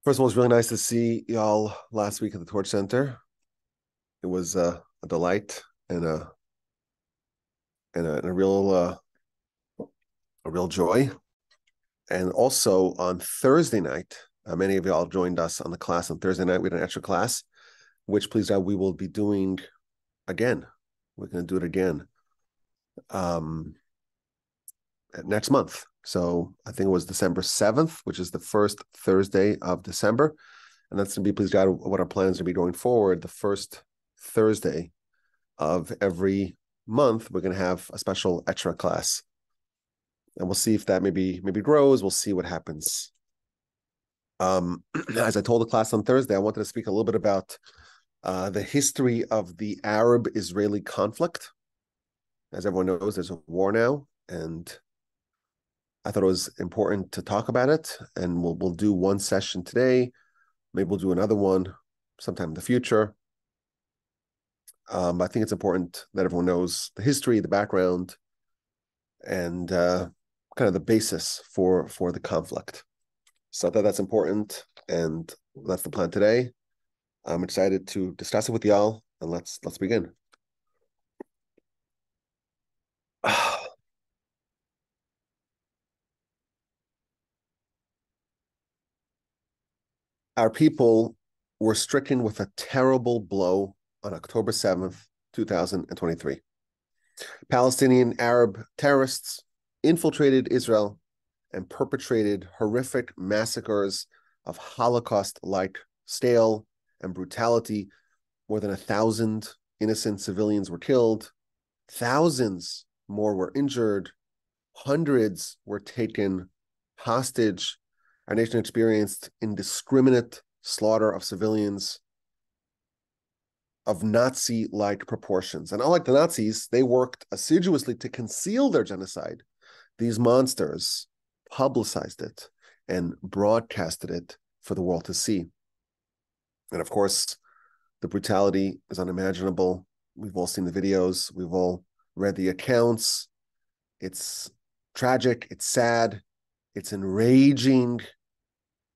First of all, it's really nice to see y'all last week at the Torch Center. It was a delight and a real joy. And also on Thursday night, many of y'all joined us on the class on Thursday night. We had an extra class, which please God we will be doing again. We're going to do it again um, next month. So I think it was December 7th, which is the first Thursday of December. And that's going to be, please God, what our plans are to be going forward. The first Thursday of every month, we're going to have a special extra class. And we'll see if that maybe grows. We'll see what happens. As I told the class on Thursday, I wanted to speak a little bit about the history of the Arab-Israeli conflict. As everyone knows, there's a war now, and I thought it was important to talk about it. And we'll do one session today. Maybe we'll do another one sometime in the future. I think it's important that everyone knows the history, the background, and kind of the basis for the conflict. So I thought that's important, and that's the plan today. I'm excited to discuss it with y'all, and let's begin. Our people were stricken with a terrible blow on October 7th, 2023. Palestinian Arab terrorists infiltrated Israel and perpetrated horrific massacres of Holocaust-like scale and brutality. More than 1,000 innocent civilians were killed. Thousands more were injured. Hundreds were taken hostage. Our nation experienced indiscriminate slaughter of civilians of Nazi-like proportions. And unlike the Nazis, they worked assiduously to conceal their genocide. These monsters publicized it and broadcasted it for the world to see. And of course, the brutality is unimaginable. We've all seen the videos. We've all read the accounts. It's tragic. It's sad. It's enraging.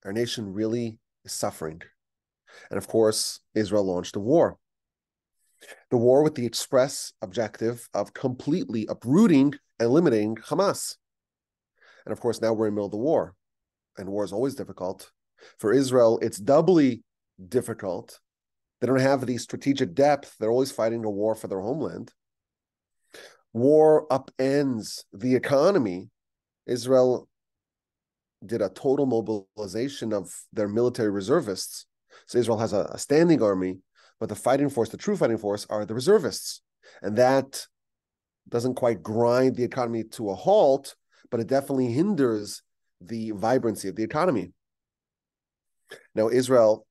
Our nation really is suffering. And of course, Israel launched a war. The war with the express objective of completely uprooting and eliminating Hamas. And of course, now we're in the middle of the war. And war is always difficult. For Israel, it's doubly difficult. They don't have the strategic depth. They're always fighting a war for their homeland. War upends the economy. Israel did a total mobilization of their military reservists. So Israel has a standing army, but the fighting force, the true fighting force, are the reservists. And that doesn't quite grind the economy to a halt, but it definitely hinders the vibrancy of the economy. Now, Israel,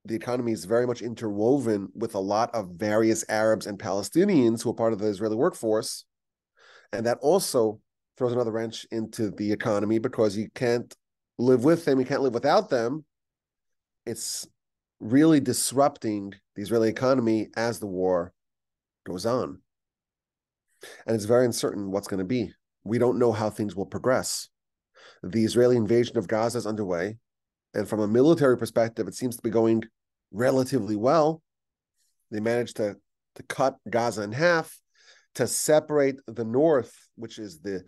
the economy is very much interwoven with a lot of various Arabs and Palestinians who are part of the Israeli workforce. And that also throws another wrench into the economy because you can't live with them, you can't live without them. It's really disrupting the Israeli economy as the war goes on. And it's very uncertain what's going to be. We don't know how things will progress. The Israeli invasion of Gaza is underway. And from a military perspective, it seems to be going relatively well. They managed to cut Gaza in half, to separate the north, which is the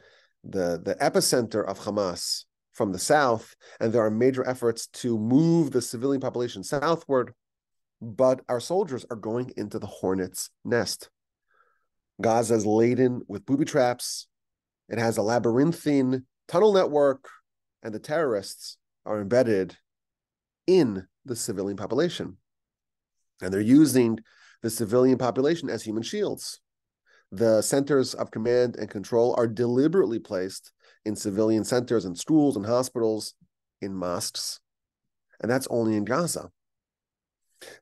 epicenter of Hamas, from the south. And there are major efforts to move the civilian population southward. But our soldiers are going into the hornet's nest. Gaza is laden with booby traps. It has a labyrinthine tunnel network, and the terrorists are embedded in the civilian population. And they're using the civilian population as human shields. The centers of command and control are deliberately placed in civilian centers and schools and hospitals, in mosques. And that's only in Gaza.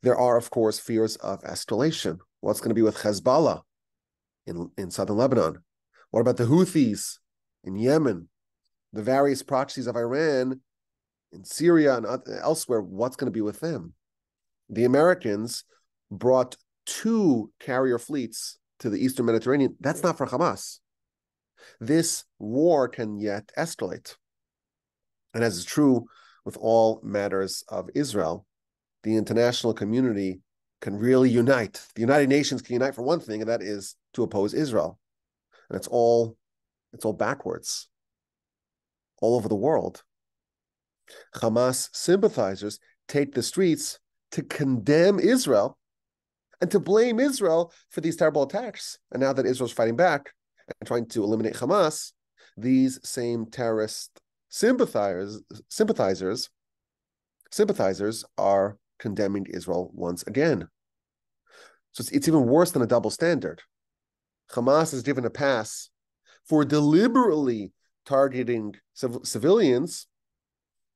There are, of course, fears of escalation. What's going to be with Hezbollah in southern Lebanon? What about the Houthis in Yemen? The various proxies of Iran in Syria and elsewhere, what's going to be with them? The Americans brought 2 carrier fleets to the Eastern Mediterranean. That's not for Hamas. This war can yet escalate. And as is true with all matters of Israel, the international community can really unite. The United Nations can unite for one thing, and that is to oppose Israel. And it's all backwards all over the world. Hamas sympathizers take the streets to condemn Israel and to blame Israel for these terrible attacks. And now that Israel's fighting back and trying to eliminate Hamas, these same terrorist sympathizers are condemning Israel once again. So it's even worse than a double standard. Hamas is given a pass for deliberately targeting civilians,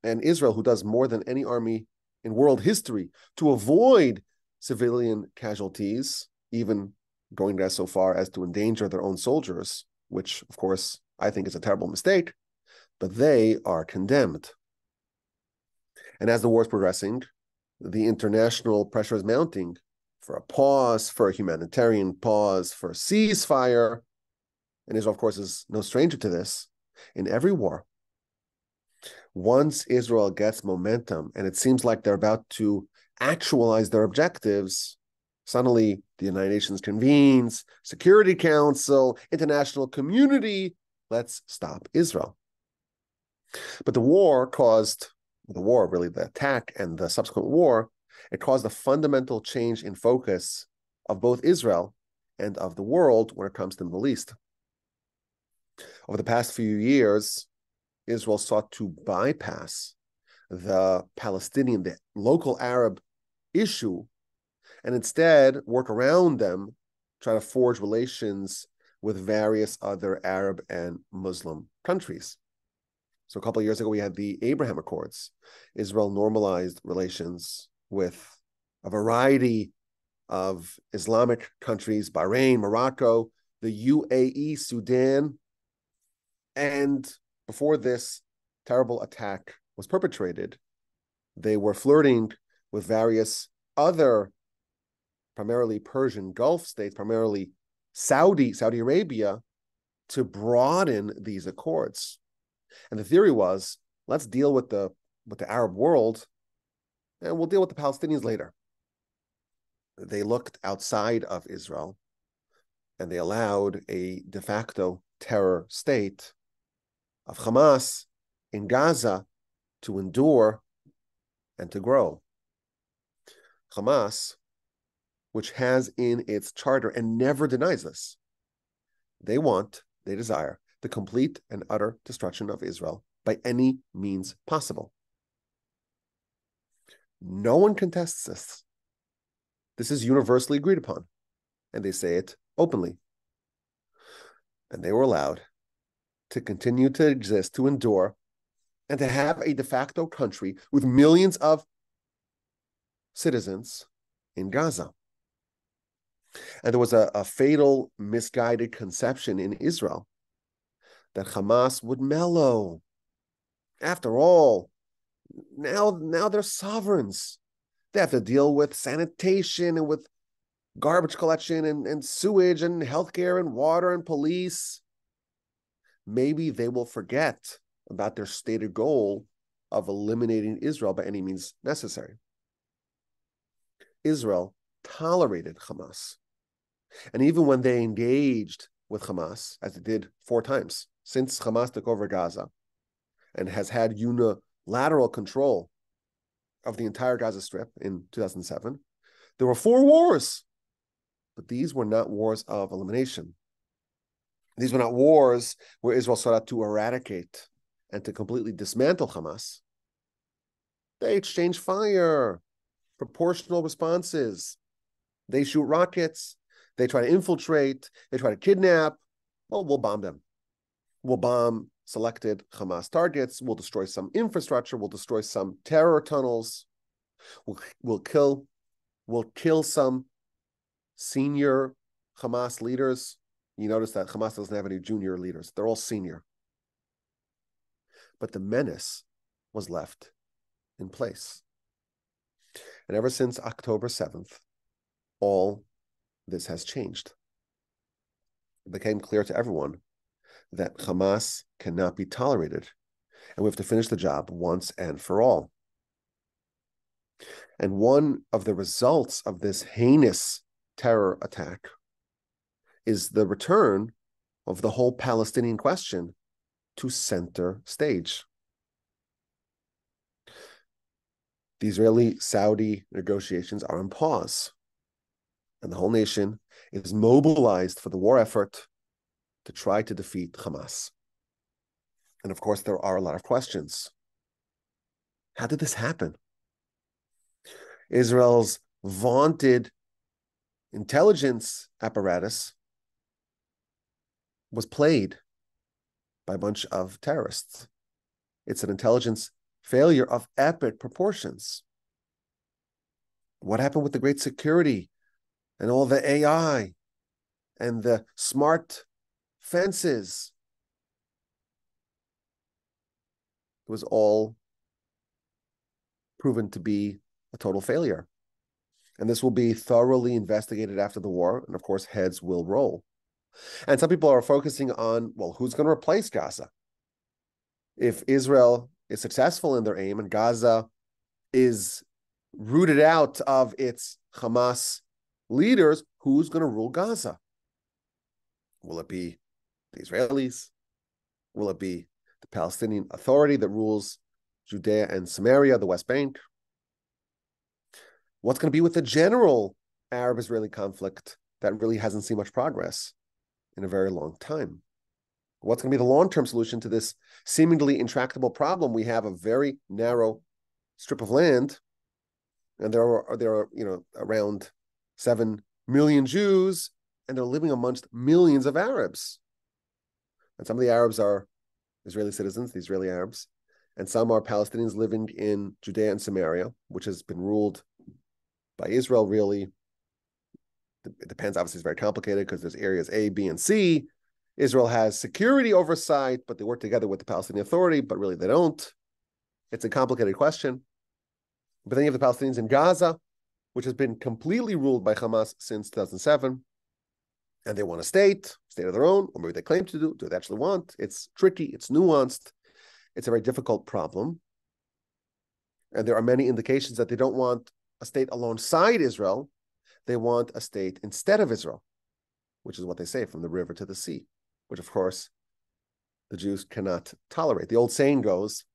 and Israel, who does more than any army in world history to avoid civilian casualties, even going as so far as to endanger their own soldiers, which, of course, I think is a terrible mistake, but they are condemned. And as the war is progressing, the international pressure is mounting for a pause, for a humanitarian pause, for a ceasefire. And Israel, of course, is no stranger to this. In every war, once Israel gets momentum and it seems like they're about to actualize their objectives, suddenly the United Nations convenes, Security Council, international community, let's stop Israel. But the attack and the subsequent war, it caused a fundamental change in focus of both Israel and of the world when it comes to the Middle East. Over the past few years, Israel sought to bypass the Palestinian, the local Arab issue, and instead work around them, try to forge relations with various other Arab and Muslim countries. So a couple of years ago, we had the Abraham Accords. Israel normalized relations with a variety of Islamic countries, Bahrain, Morocco, the UAE, Sudan. And before this terrible attack was perpetrated, they were flirting with various other, primarily Persian Gulf states, primarily Saudi Arabia, to broaden these accords. And the theory was, let's deal with the Arab world, and we'll deal with the Palestinians later. They looked outside of Israel, and they allowed a de facto terror state of Hamas in Gaza to endure and to grow. Hamas, which has in its charter, and never denies this, they desire the complete and utter destruction of Israel by any means possible. No one contests this. This is universally agreed upon, and they say it openly. And they were allowed to continue to exist, to endure, and to have a de facto country with millions of citizens in Gaza. And there was a fatal, misguided conception in Israel that Hamas would mellow. After all, now they're sovereigns. They have to deal with sanitation and with garbage collection and sewage and healthcare and water and police. Maybe they will forget about their stated goal of eliminating Israel by any means necessary. Israel tolerated Hamas. And even when they engaged with Hamas, as it did 4 times since Hamas took over Gaza and has had unilateral control of the entire Gaza Strip in 2007, there were 4 wars. But these were not wars of elimination. These were not wars where Israel sought out to eradicate and to completely dismantle Hamas. They exchange fire, proportional responses. They shoot rockets. They try to infiltrate. They try to kidnap. Well, we'll bomb them. We'll bomb selected Hamas targets. We'll destroy some infrastructure. We'll destroy some terror tunnels. We'll kill some senior Hamas leaders. You notice that Hamas doesn't have any junior leaders. They're all senior. But the menace was left in place. And ever since October 7th, all this has changed. It became clear to everyone that Hamas cannot be tolerated And we have to finish the job once and for all. And one of the results of this heinous terror attack is the return of the whole Palestinian question to center stage. The Israeli-Saudi negotiations are on pause, and the whole nation is mobilized for the war effort to try to defeat Hamas. And of course, there are a lot of questions. How did this happen? Israel's vaunted intelligence apparatus was played by a bunch of terrorists. It's an intelligence failure of epic proportions. What happened with the great security and all the AI and the smart fences? It was all proven to be a total failure. And this will be thoroughly investigated after the war. And of course, heads will roll. And some people are focusing on, well, who's going to replace Gaza? If Israel is successful in their aim and Gaza is rooted out of its Hamas leaders, who's going to rule Gaza? Will it be the Israelis? Will it be the Palestinian Authority that rules Judea and Samaria, the West Bank? What's going to be with the general Arab-Israeli conflict that really hasn't seen much progress in a very long time? What's going to be the long-term solution to this seemingly intractable problem? We have a very narrow strip of land, and there are around 7 million Jews, and they're living amongst millions of Arabs. And some of the Arabs are Israeli citizens, the Israeli Arabs, and some are Palestinians living in Judea and Samaria, which has been ruled by Israel, really. It depends, obviously, it's very complicated because there's areas A, B, and C. Israel has security oversight, but they work together with the Palestinian Authority, but really they don't. It's a complicated question. But then you have the Palestinians in Gaza, which has been completely ruled by Hamas since 2007. And they want a state of their own, or maybe they claim to do they actually want? It's tricky, it's nuanced, it's a very difficult problem. And there are many indications that they don't want a state alongside Israel. They want a state instead of Israel, which is what they say, from the river to the sea, which of course the Jews cannot tolerate. The old saying goes,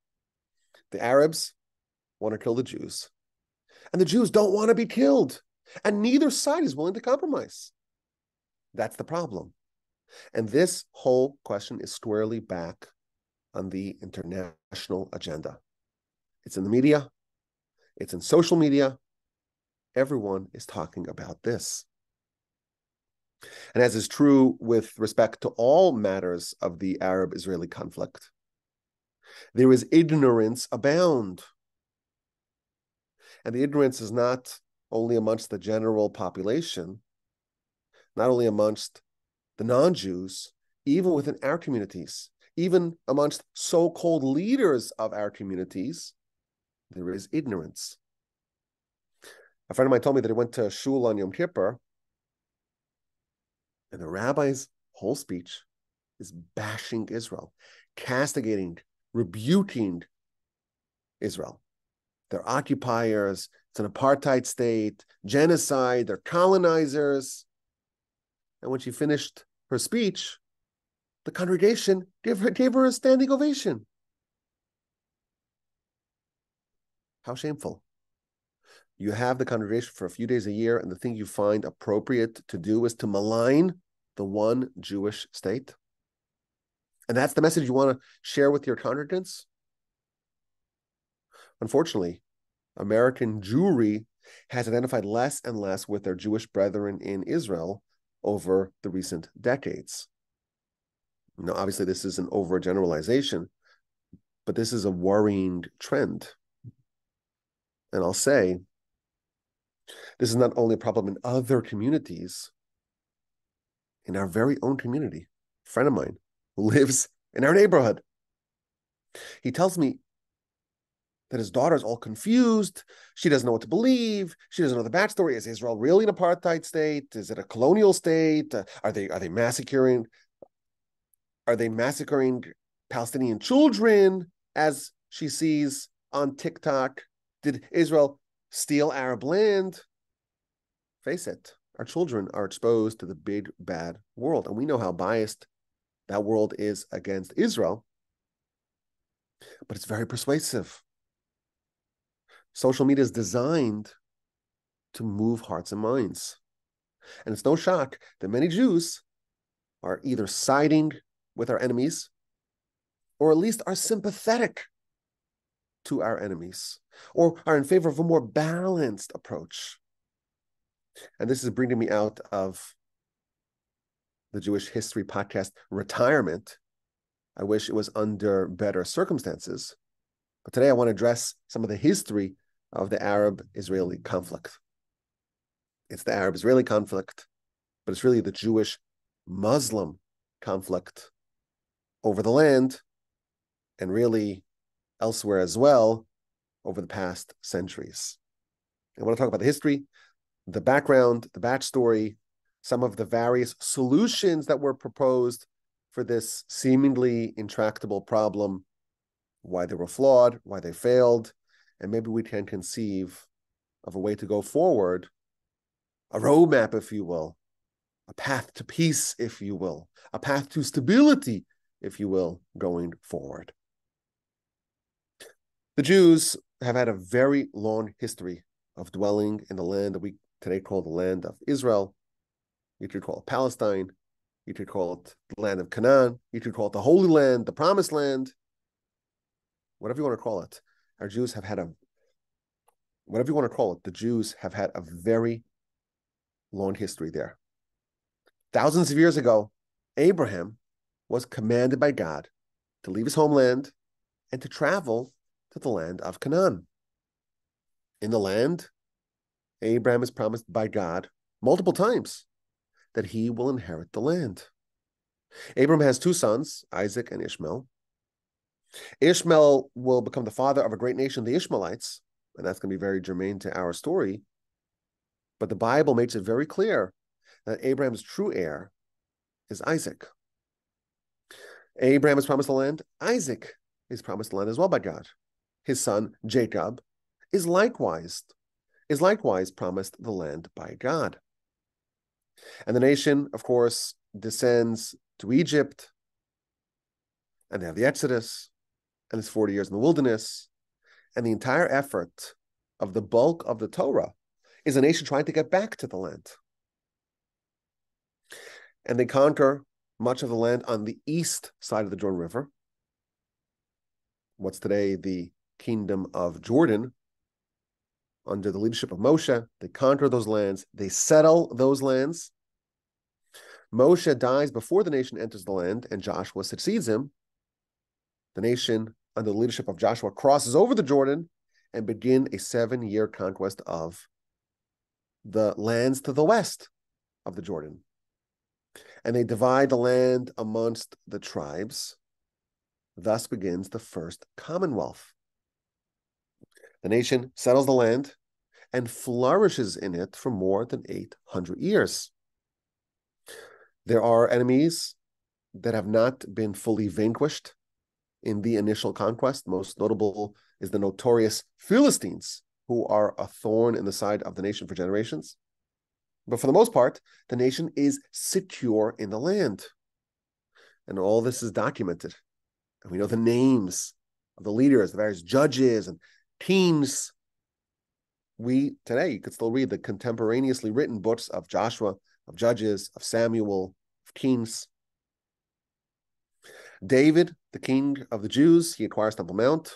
the Arabs want to kill the Jews, and the Jews don't want to be killed, and neither side is willing to compromise. That's the problem. And this whole question is squarely back on the international agenda. It's in the media, it's in social media. Everyone is talking about this. And as is true with respect to all matters of the Arab-Israeli conflict, there is ignorance abound. And the ignorance is not only amongst the general population, not only amongst the non-Jews, even within our communities, even amongst so-called leaders of our communities, there is ignorance. A friend of mine told me that he went to shul on Yom Kippur, and the rabbi's whole speech is bashing Israel, castigating, rebuking Israel. They're occupiers, it's an apartheid state, genocide, they're colonizers. And when she finished her speech, the congregation gave her a standing ovation. How shameful. You have the congregation for a few days a year, and the thing you find appropriate to do is to malign the one Jewish state. And that's the message you want to share with your congregants? Unfortunately, American Jewry has identified less and less with their Jewish brethren in Israel over the recent decades. Now, obviously, this is an overgeneralization, but this is a worrying trend. And I'll say, this is not only a problem in other communities, in our very own community. A friend of mine who lives in our neighborhood, he tells me that his daughter's all confused. She doesn't know what to believe. She doesn't know the backstory. Is Israel really an apartheid state? Is it a colonial state? Are they massacring? Are they massacring Palestinian children? as she sees on TikTok, did Israel steal Arab land? Face it, our children are exposed to the big, bad world, and we know how biased that world is against Israel, but it's very persuasive. Social media is designed to move hearts and minds. And it's no shock that many Jews are either siding with our enemies or at least are sympathetic to our enemies or are in favor of a more balanced approach. And this is bringing me out of the Jewish History Podcast retirement. I wish it was under better circumstances. But today I want to address some of the history of the Arab-Israeli conflict. It's the Arab-Israeli conflict, but it's really the Jewish-Muslim conflict over the land and really elsewhere as well over the past centuries. I want to talk about the history, the background, the backstory, some of the various solutions that were proposed for this seemingly intractable problem, why they were flawed, why they failed, and maybe we can conceive of a way to go forward, a roadmap, if you will, a path to peace, if you will, a path to stability, if you will, going forward. The Jews have had a very long history of dwelling in the land that we today call the land of Israel. You could call it Palestine. You could call it the land of Canaan. You could call it the Holy Land, the Promised Land. Whatever you want to call it. Our Jews have had whatever you want to call it, the Jews have had a very long history there. Thousands of years ago, Abraham was commanded by God to leave his homeland and to travel to the land of Canaan. In the land, Abraham is promised by God multiple times that he will inherit the land. Abraham has two sons, Isaac and Ishmael. Ishmael will become the father of a great nation, the Ishmaelites, and that's going to be very germane to our story. But the Bible makes it very clear that Abraham's true heir is Isaac. Abraham is promised the land. Isaac is promised the land as well by God. His son, Jacob, is likewise promised the land by God. And the nation, of course, descends to Egypt, and they have the Exodus, and it's 40 years in the wilderness, and the entire effort of the bulk of the Torah is a nation trying to get back to the land. And they conquer much of the land on the east side of the Jordan River, what's today the kingdom of Jordan. Under the leadership of Moshe, they conquer those lands, they settle those lands. Moshe dies before the nation enters the land, and Joshua succeeds him. The nation, under the leadership of Joshua, crosses over the Jordan and begin a 7-year conquest of the lands to the west of the Jordan. And they divide the land amongst the tribes. Thus begins the first Commonwealth. The nation settles the land and flourishes in it for more than 800 years. There are enemies that have not been fully vanquished in the initial conquest. Most notable is the notorious Philistines, who are a thorn in the side of the nation for generations. But for the most part, the nation is secure in the land. And all this is documented. And we know the names of the leaders, the various judges and kings. Today, you could still read the contemporaneously written books of Joshua, of Judges, of Samuel, of Kings. David, the king of the Jews, he acquires Temple Mount,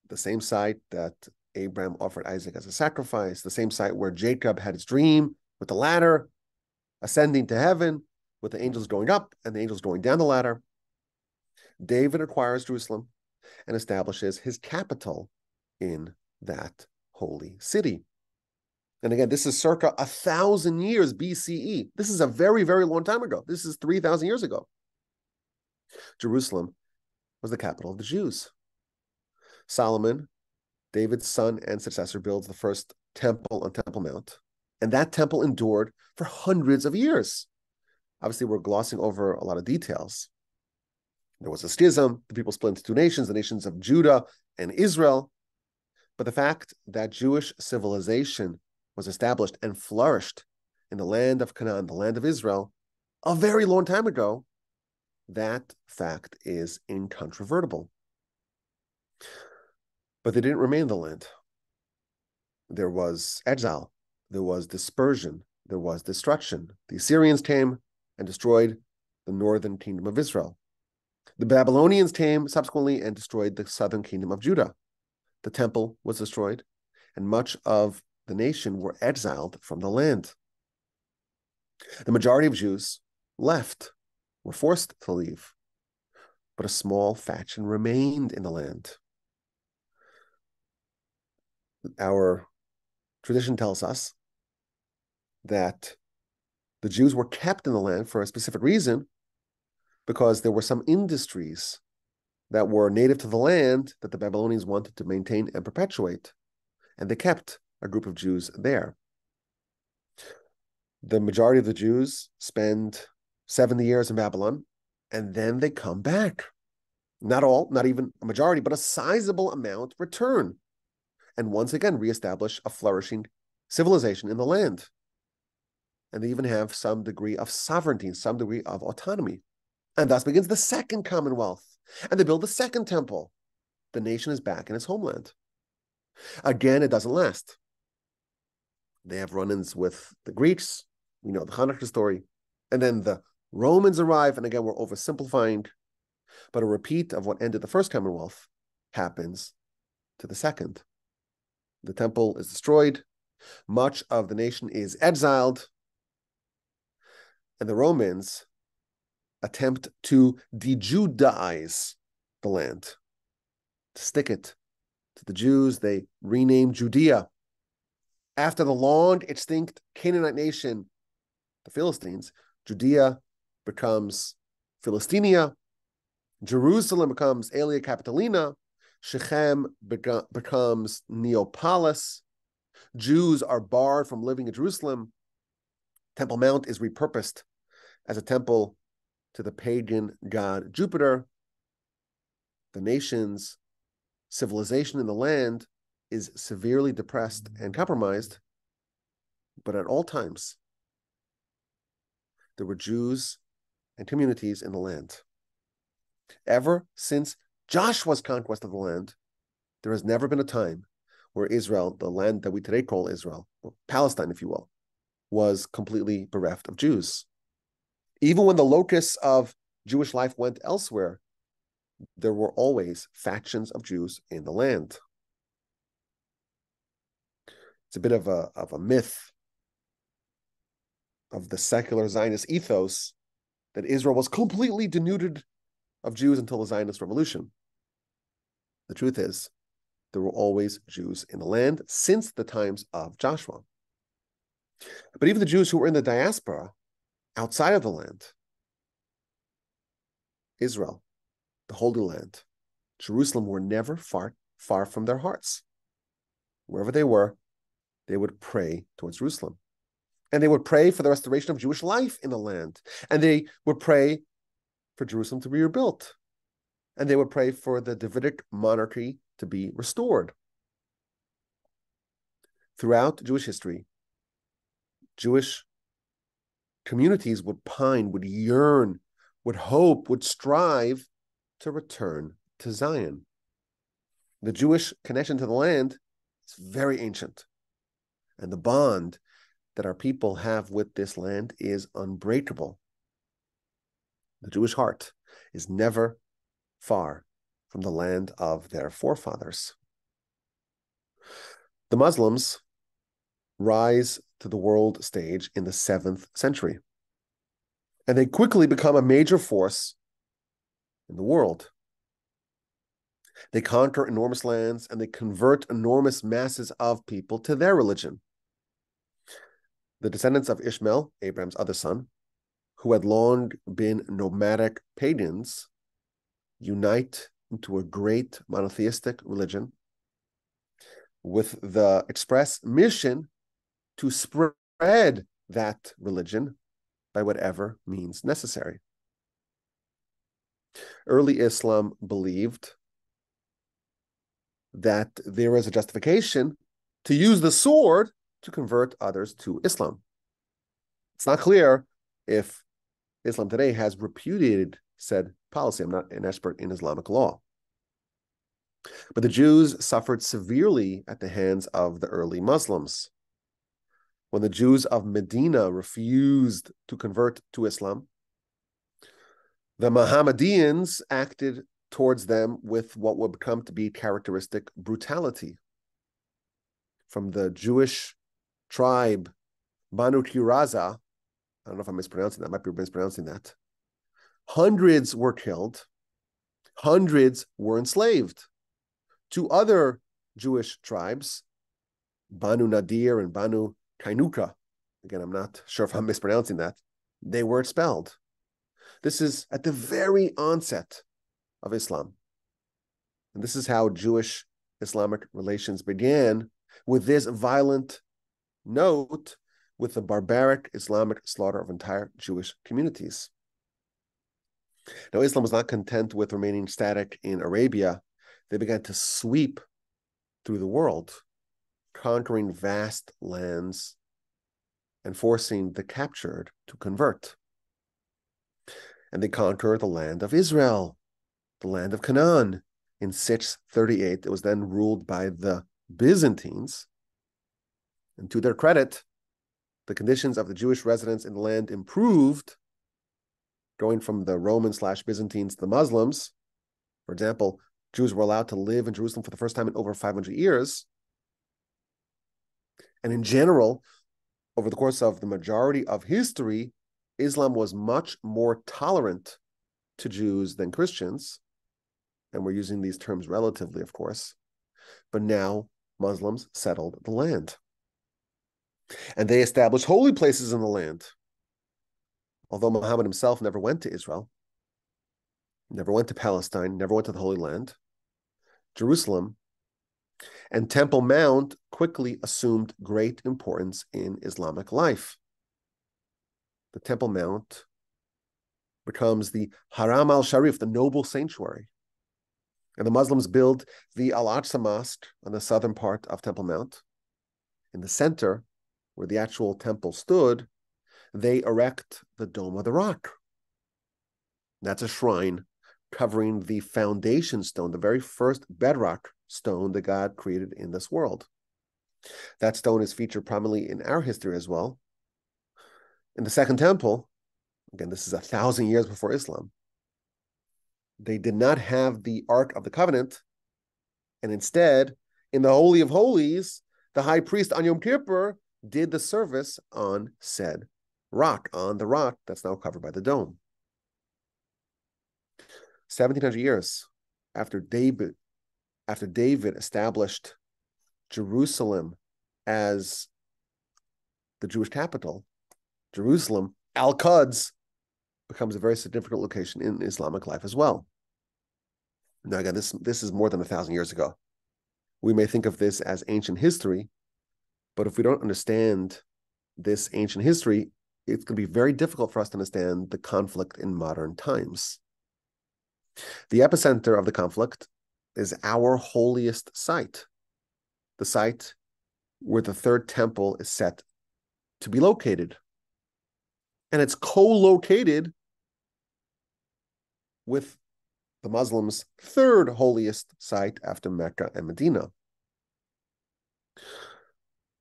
the same site that Abraham offered Isaac as a sacrifice, the same site where Jacob had his dream with the ladder ascending to heaven, with the angels going up and the angels going down the ladder. David acquires Jerusalem and establishes his capital in that holy city. And again, this is circa 1,000 years BCE. This is a very, very long time ago. This is 3,000 years ago. Jerusalem was the capital of the Jews. Solomon, David's son and successor, builds the first temple on Temple Mount, and that temple endured for hundreds of years. Obviously, we're glossing over a lot of details, There was a schism. The people split into two nations, the nations of Judah and Israel. But the fact that Jewish civilization was established and flourished in the land of Canaan, the land of Israel, a very long time ago, that fact is incontrovertible. But they didn't remain in the land. There was exile, there was dispersion, there was destruction. The Assyrians came and destroyed the northern kingdom of Israel. The Babylonians came subsequently and destroyed the southern kingdom of Judah. The temple was destroyed, and much of the nation were exiled from the land. The majority of Jews left, were forced to leave, but a small faction remained in the land. Our tradition tells us that the Jews were kept in the land for a specific reason, because there were some industries that were native to the land that the Babylonians wanted to maintain and perpetuate, and they kept a group of Jews there. The majority of the Jews spend 70 years in Babylon, and then they come back. Not all, not even a majority, but a sizable amount return, and once again reestablish a flourishing civilization in the land. And they even have some degree of sovereignty, some degree of autonomy. And thus begins the second commonwealth. And they build the second temple. The nation is back in its homeland. Again, it doesn't last. They have run-ins with the Greeks. We know the Hanukkah story. And then the Romans arrive, and again, we're oversimplifying. But a repeat of what ended the first commonwealth happens to the second. The temple is destroyed. Much of the nation is exiled. And the Romans attempt to de-Judaize the land, to stick it to the Jews. They rename Judea after the long extinct Canaanite nation, the Philistines. Judea becomes Philistinia. Jerusalem becomes Aelia Capitolina. Shechem becomes Neapolis. Jews are barred from living in Jerusalem. Temple Mount is repurposed as a temple to the pagan god Jupiter. The nation's civilization in the land is severely depressed and compromised, but at all times, there were Jews and communities in the land. Ever since Joshua's conquest of the land, there has never been a time where Israel, the land that we today call Israel, or Palestine, if you will, was completely bereft of Jews. Even when the locus of Jewish life went elsewhere, there were always factions of Jews in the land. It's a bit of a myth of the secular Zionist ethos that Israel was completely denuded of Jews until the Zionist revolution. The truth is, there were always Jews in the land since the times of Joshua. But even the Jews who were in the diaspora, outside of the land, Israel, the Holy Land, Jerusalem, were never far from their hearts. Wherever they were, they would pray towards Jerusalem. And they would pray for the restoration of Jewish life in the land. And they would pray for Jerusalem to be rebuilt. And they would pray for the Davidic monarchy to be restored. Throughout Jewish history, Jewish communities would pine, would yearn, would hope, would strive to return to Zion. The Jewish connection to the land is very ancient. And the bond that our people have with this land is unbreakable. The Jewish heart is never far from the land of their forefathers. The Muslims rise to the world stage in the 7th century, and they quickly become a major force in the world. They conquer enormous lands, and they convert enormous masses of people to their religion. The descendants of Ishmael, Abraham's other son, who had long been nomadic pagans, unite into a great monotheistic religion with the express mission to spread that religion by whatever means necessary. Early Islam believed that there is a justification to use the sword to convert others to Islam. It's not clear if Islam today has repudiated said policy. I'm not an expert in Islamic law. But the Jews suffered severely at the hands of the early Muslims. When the Jews of Medina refused to convert to Islam, the Mohammedans acted towards them with what would come to be characteristic brutality. From the Jewish tribe Banu Qurayza, I don't know if I'm mispronouncing that, I might be mispronouncing that. Hundreds were killed, hundreds were enslaved. Two other Jewish tribes, Banu Nadir and Banu Kainuka, again, I'm not sure if I'm mispronouncing that, they were expelled. This is at the very onset of Islam. And this is how Jewish-Islamic relations began, with this violent note, with the barbaric Islamic slaughter of entire Jewish communities. Now, Islam was not content with remaining static in Arabia. They began to sweep through the world, conquering vast lands and forcing the captured to convert. And they conquered the land of Israel, the land of Canaan. In 638, it was then ruled by the Byzantines. And to their credit, the conditions of the Jewish residents in the land improved, going from the Roman/Byzantines to the Muslims. For example, Jews were allowed to live in Jerusalem for the first time in over 500 years. And in general, over the course of the majority of history, Islam was much more tolerant to Jews than Christians. And we're using these terms relatively, of course. But now Muslims settled the land. And they established holy places in the land. Although Muhammad himself never went to Israel, never went to Palestine, never went to the Holy Land, Jerusalem and Temple Mount quickly assumed great importance in Islamic life. The Temple Mount becomes the Haram al-Sharif, the noble sanctuary. And the Muslims build the Al-Aqsa Mosque on the southern part of Temple Mount. In the center, where the actual temple stood, they erect the Dome of the Rock. That's a shrine covering the foundation stone, the very first bedrock stone that God created in this world. That stone is featured prominently in our history as well. In the Second Temple, again, this is 1,000 years before Islam, they did not have the Ark of the Covenant, and instead, in the Holy of Holies, the high priest on Yom Kippur did the service on said rock, on the rock that's now covered by the dome. 1,700 years after David established Jerusalem as the Jewish capital, Jerusalem, Al-Quds, becomes a very significant location in Islamic life as well. Now, again, this is more than 1,000 years ago. We may think of this as ancient history, but if we don't understand this ancient history, it's going to be very difficult for us to understand the conflict in modern times. The epicenter of the conflict is our holiest site, the site where the third temple is set to be located. And it's co-located with the Muslims' third holiest site after Mecca and Medina.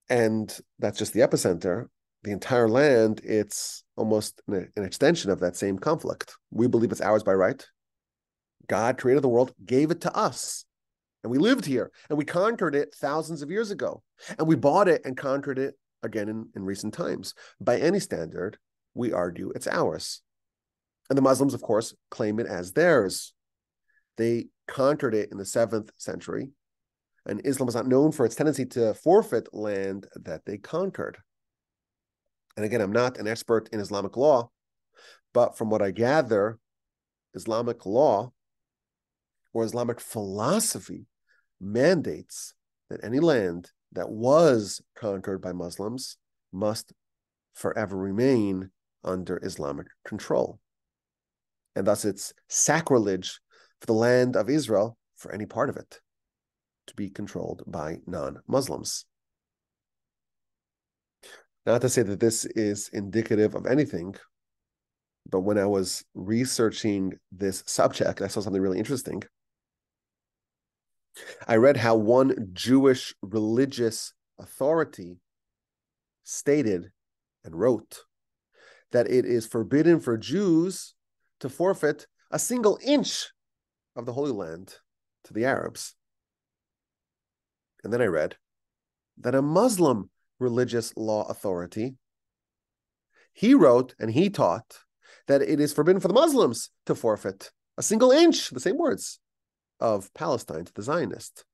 And that's just the epicenter. The entire land, it's almost an extension of that same conflict. We believe it's ours by right. God created the world, gave it to us, and we lived here, and we conquered it thousands of years ago, and we bought it and conquered it again in recent times. By any standard, we argue it's ours. And the Muslims, of course, claim it as theirs. They conquered it in the 7th century, and Islam is not known for its tendency to forfeit land that they conquered. And again, I'm not an expert in Islamic law, but from what I gather, Islamic law or Islamic philosophy mandates that any land that was conquered by Muslims must forever remain under Islamic control. and thus it's sacrilege for the land of Israel, for any part of it, to be controlled by non-Muslims. Not to say that this is indicative of anything, but when I was researching this subject, I saw something really interesting. I read how one Jewish religious authority stated and wrote that it is forbidden for Jews to forfeit a single inch of the Holy Land to the Arabs. And then I read that a Muslim religious law authority, he wrote and he taught that it is forbidden for the Muslims to forfeit a single inch, the same words, of Palestine to the Zionists.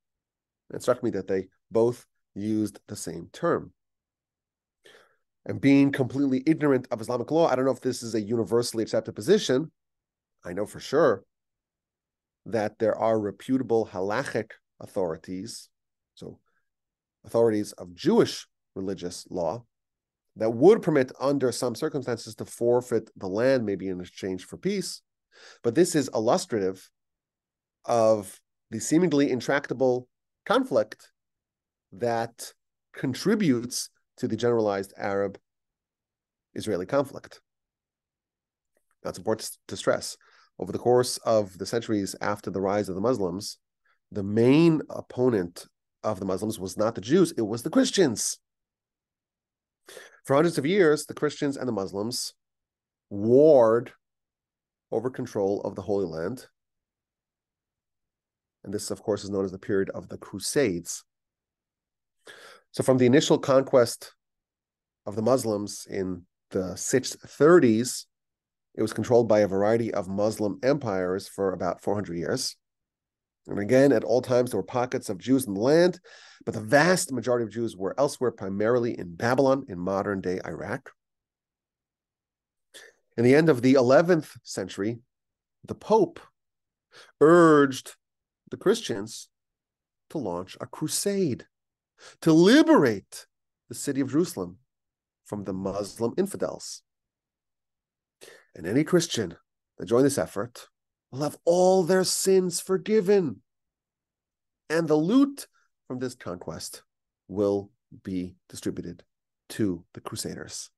It struck me that they both used the same term. And being completely ignorant of Islamic law, I don't know if this is a universally accepted position. I know for sure that there are reputable halachic authorities, so authorities of Jewish religious law, that would permit under some circumstances to forfeit the land, maybe in exchange for peace. But this is illustrative of the seemingly intractable conflict that contributes to the generalized Arab-Israeli conflict. That's important to stress. Over the course of the centuries after the rise of the Muslims, the main opponent of the Muslims was not the Jews, it was the Christians. For hundreds of years, the Christians and the Muslims warred over control of the Holy Land. And this, of course, is known as the period of the Crusades. So from the initial conquest of the Muslims in the 630s, it was controlled by a variety of Muslim empires for about 400 years. And again, at all times, there were pockets of Jews in the land, but the vast majority of Jews were elsewhere, primarily in Babylon, in modern-day Iraq. In the end of the 11th century, the Pope urged the Christians to launch a crusade to liberate the city of Jerusalem from the Muslim infidels. And any Christian that joined this effort will have all their sins forgiven. And the loot from this conquest will be distributed to the Crusaders.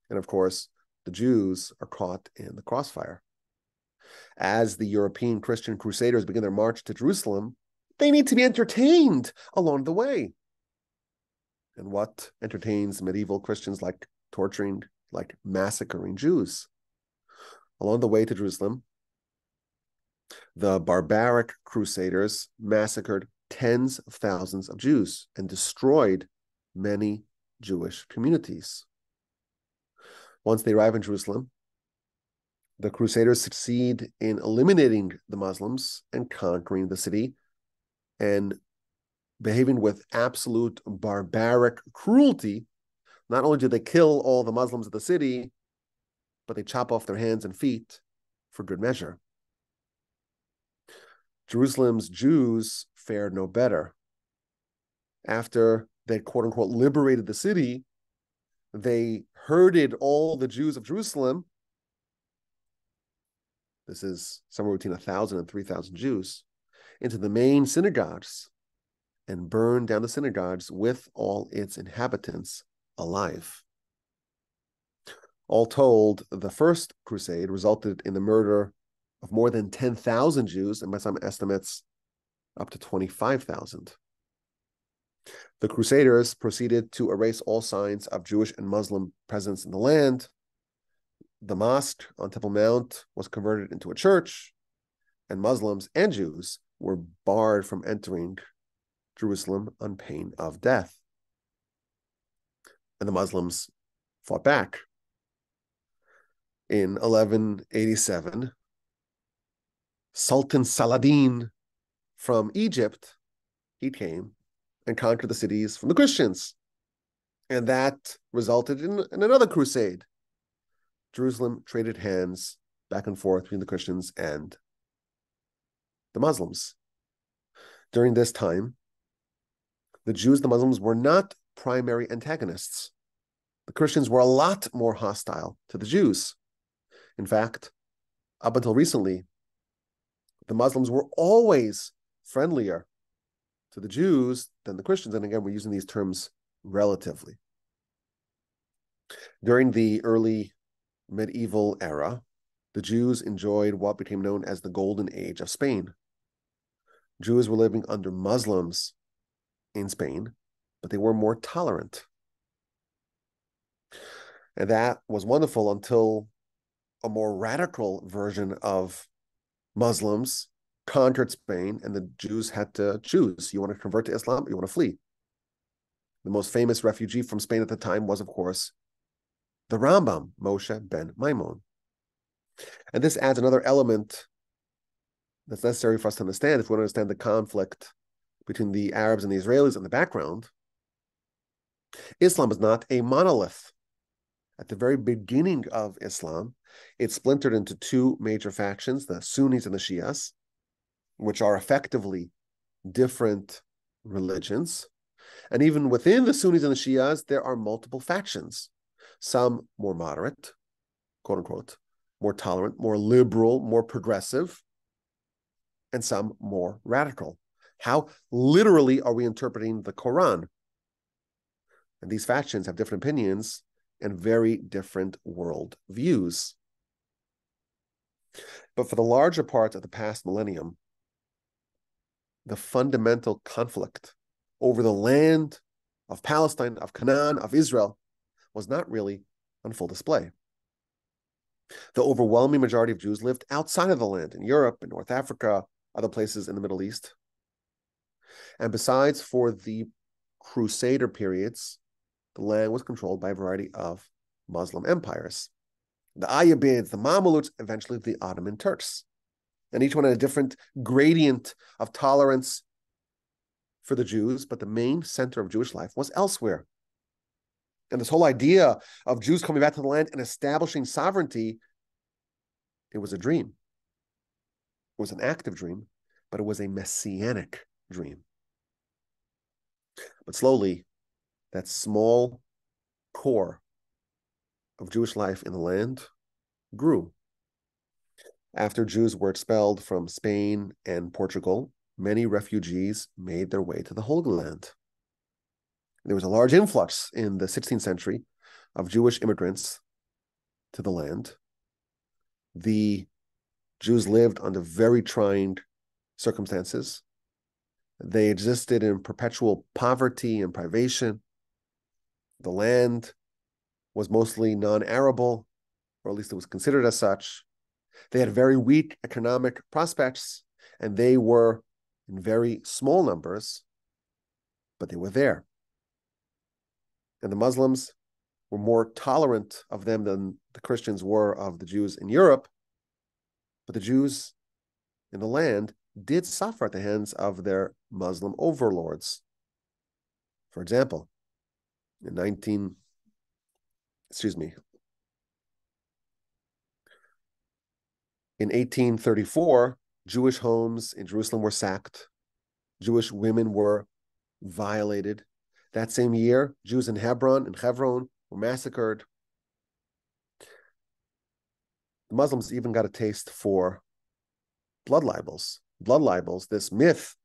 And of course, the Jews are caught in the crossfire. As the European Christian Crusaders begin their march to Jerusalem, they need to be entertained along the way. And what entertains medieval Christians like torturing, like massacring Jews? Along the way to Jerusalem, the barbaric Crusaders massacred tens of thousands of Jews and destroyed many Jewish communities. Once they arrive in Jerusalem, the Crusaders succeed in eliminating the Muslims and conquering the city and behaving with absolute barbaric cruelty. Not only do they kill all the Muslims of the city, but they chop off their hands and feet for good measure. Jerusalem's Jews fared no better. After they, quote unquote, liberated the city, they herded all the Jews of Jerusalem. This is somewhere between 1,000 and 3,000 Jews, into the main synagogues and burned down the synagogues with all its inhabitants alive. All told, the first crusade resulted in the murder of more than 10,000 Jews, and by some estimates, up to 25,000. The Crusaders proceeded to erase all signs of Jewish and Muslim presence in the land. The mosque on Temple Mount was converted into a church, and Muslims and Jews were barred from entering Jerusalem on pain of death. And the Muslims fought back. In 1187, Sultan Saladin from Egypt, he came and conquered the cities from the Christians. And that resulted in another crusade. Jerusalem traded hands back and forth between the Christians and the Muslims. During this time, the Jews and the Muslims were not primary antagonists. The Christians were a lot more hostile to the Jews. In fact, up until recently, the Muslims were always friendlier to the Jews than the Christians. And again, we're using these terms relatively. During the early medieval era, the Jews enjoyed what became known as the Golden Age of Spain. Jews were living under Muslims in Spain, but they were more tolerant. And that was wonderful until a more radical version of Muslims conquered Spain, and the Jews had to choose. You want to convert to Islam, or you want to flee. The most famous refugee from Spain at the time was, of course, the Rambam, Moshe ben Maimon. And this adds another element that's necessary for us to understand if we want to understand the conflict between the Arabs and the Israelis in the background. Islam is not a monolith. At the very beginning of Islam, it splintered into two major factions, the Sunnis and the Shias, which are effectively different religions. And even within the Sunnis and the Shias, there are multiple factions, some more moderate, quote unquote, more tolerant, more liberal, more progressive, and some more radical. How literally are we interpreting the Quran? And these factions have different opinions and very different world views. But for the larger part of the past millennium, the fundamental conflict over the land of Palestine, of Canaan, of Israel, was not really on full display. The overwhelming majority of Jews lived outside of the land, in Europe, in North Africa, other places in the Middle East. And besides, for the Crusader periods, the land was controlled by a variety of Muslim empires. The Ayyubids, the Mamluks, eventually the Ottoman Turks. And each one had a different gradient of tolerance for the Jews, but the main center of Jewish life was elsewhere. And this whole idea of Jews coming back to the land and establishing sovereignty, it was a dream. It was an active dream, but it was a messianic dream. But slowly, that small core of Jewish life in the land grew. After Jews were expelled from Spain and Portugal, many refugees made their way to the Holy Land. There was a large influx in the 16th century of Jewish immigrants to the land. The Jews lived under very trying circumstances. They existed in perpetual poverty and privation. The land was mostly non-arable, or at least it was considered as such. They had very weak economic prospects, and they were in very small numbers, but they were there. And the Muslims were more tolerant of them than the Christians were of the Jews in Europe. But the Jews in the land did suffer at the hands of their Muslim overlords. For example, in 1834, Jewish homes in Jerusalem were sacked. Jewish women were violated. That same year, Jews in Hebron were massacred. The Muslims even got a taste for blood libels. Blood libels, this myth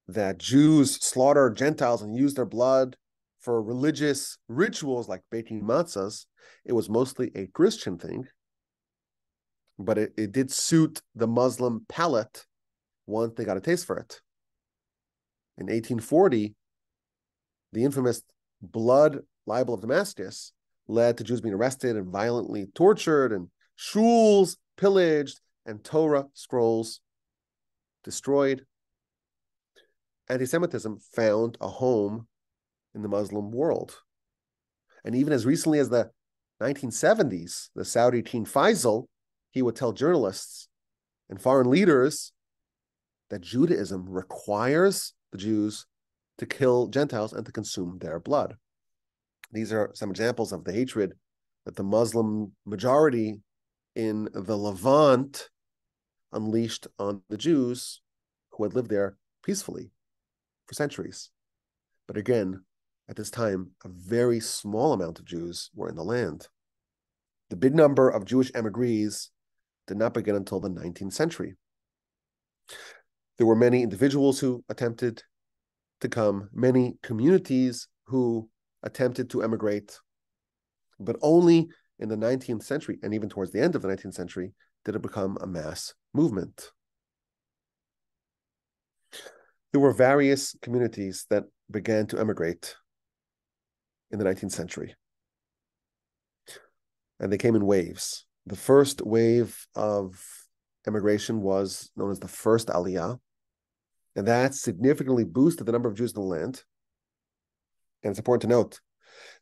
that Jews slaughter Gentiles and use their blood for religious rituals like baking matzahs, it was mostly a Christian thing, but it did suit the Muslim palate once they got a taste for it. In 1840, the infamous blood libel of Damascus led to Jews being arrested and violently tortured, and shuls pillaged, and Torah scrolls destroyed. Anti-Semitism found a home in the Muslim world. And even as recently as the 1970s, the Saudi king Faisal, he would tell journalists and foreign leaders that Judaism requires the Jews to kill Gentiles and to consume their blood. These are some examples of the hatred that the Muslim majority in the Levant unleashed on the Jews who had lived there peacefully for centuries. But again, at this time, a very small amount of Jews were in the land. The big number of Jewish emigres did not begin until the 19th century. There were many individuals who attempted to come, many communities who attempted to emigrate, but only in the 19th century, and even towards the end of the 19th century, did it become a mass movement. There were various communities that began to emigrate in the 19th century, and they came in waves. The first wave of emigration was known as the first Aliyah, and that significantly boosted the number of Jews in the land. And it's important to note,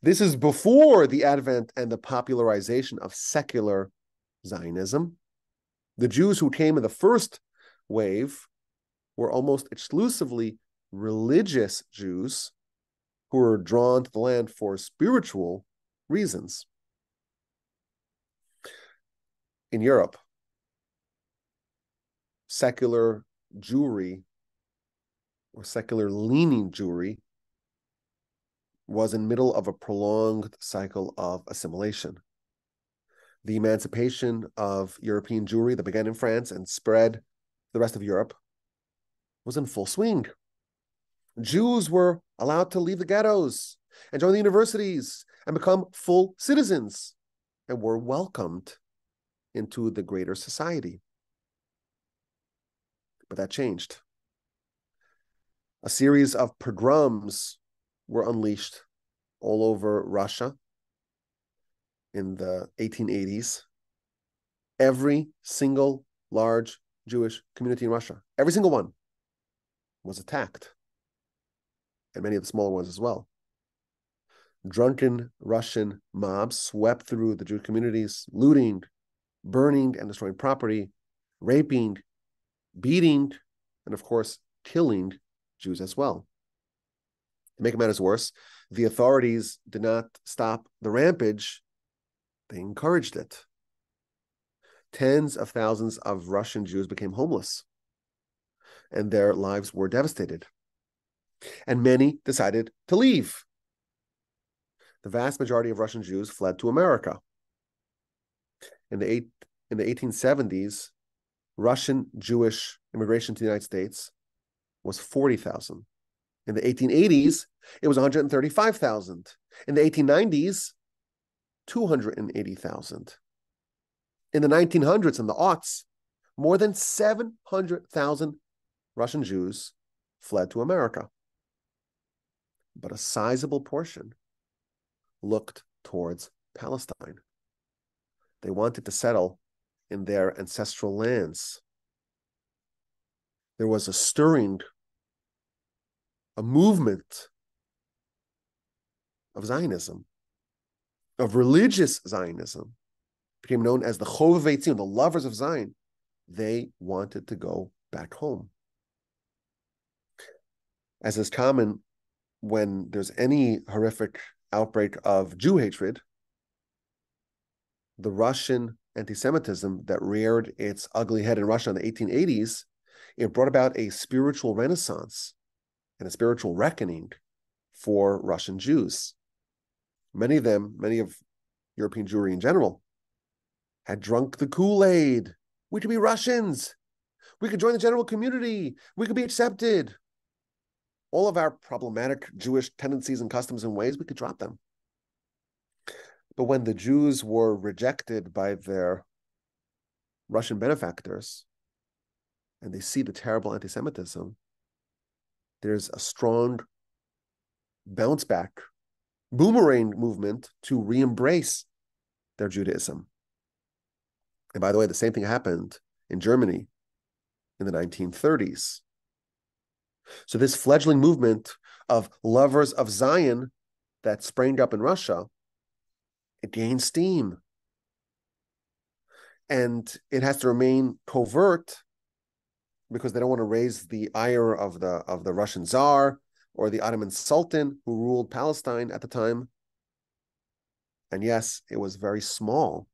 this is before the advent and the popularization of secular Zionism. The Jews who came in the first wave were almost exclusively religious Jews who were drawn to the land for spiritual reasons. In Europe, secular Jewry or secular-leaning Jewry was in the middle of a prolonged cycle of assimilation. The emancipation of European Jewry that began in France and spread the rest of Europe was in full swing. Jews were allowed to leave the ghettos and join the universities and become full citizens and were welcomed into the greater society. But that changed. A series of pogroms were unleashed all over Russia in the 1880s. Every single large Jewish community in Russia, every single one, was attacked, and many of the smaller ones as well. Drunken Russian mobs swept through the Jewish communities, looting, burning and destroying property, raping, beating, and of course, killing Jews as well. To make matters worse, the authorities did not stop the rampage, they encouraged it. Tens of thousands of Russian Jews became homeless, and their lives were devastated. And many decided to leave. The vast majority of Russian Jews fled to America. In the 1870s, Russian Jewish immigration to the United States was 40,000. In the 1880s, it was 135,000. In the 1890s, 280,000. In the 1900s and the aughts, more than 700,000 Russian Jews fled to America. But a sizable portion looked towards Palestine. They wanted to settle in their ancestral lands. There was a stirring, a movement of Zionism, of religious Zionism, became known as the Chovevei Tzion, the lovers of Zion. They wanted to go back home. As is common when there's any horrific outbreak of Jew hatred, the Russian anti-Semitism that reared its ugly head in Russia in the 1880s, it brought about a spiritual renaissance and a spiritual reckoning for Russian Jews. Many of European Jewry in general, had drunk the Kool-Aid. We could be Russians. We could join the general community. We could be accepted. All of our problematic Jewish tendencies and customs and ways, we could drop them. But when the Jews were rejected by their Russian benefactors, and they see the terrible anti-Semitism, there's a strong bounce back, boomerang movement to re-embrace their Judaism. And by the way, the same thing happened in Germany in the 1930s. So this fledgling movement of lovers of Zion that sprang up in Russia, it gained steam. And it has to remain covert because they don't want to raise the ire of the Russian Tsar or the Ottoman Sultan who ruled Palestine at the time. And yes, it was very small.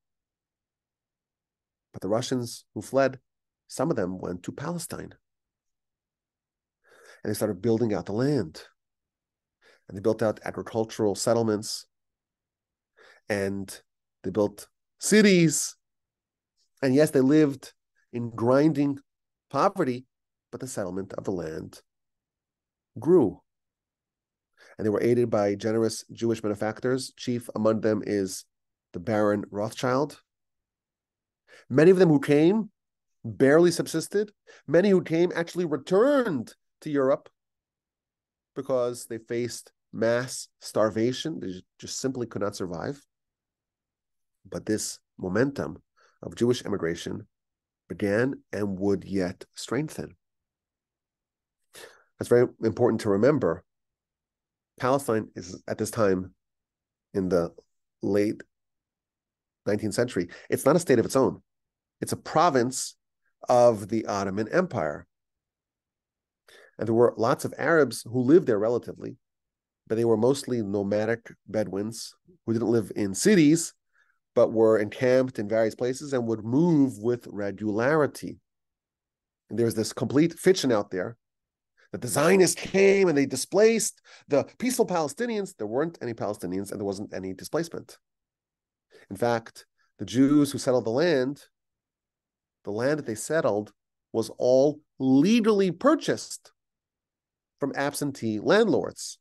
But the Russians who fled, some of them went to Palestine. And they started building out the land. And they built out agricultural settlements. And they built cities. And yes, they lived in grinding poverty, but the settlement of the land grew. And they were aided by generous Jewish benefactors. Chief among them is the Baron Rothschild. Many of them who came barely subsisted. Many who came actually returned to Europe because they faced mass starvation. They just simply could not survive. But this momentum of Jewish immigration began and would yet strengthen. That's very important to remember. Palestine is, at this time, in the late 19th century, it's not a state of its own. It's a province of the Ottoman Empire. And there were lots of Arabs who lived there relatively, but they were mostly nomadic Bedouins who didn't live in cities, but were encamped in various places and would move with regularity. And there's this complete fiction out there that the Zionists came and they displaced the peaceful Palestinians. There weren't any Palestinians and there wasn't any displacement. In fact, the Jews who settled the land that they settled was all legally purchased from absentee landlords,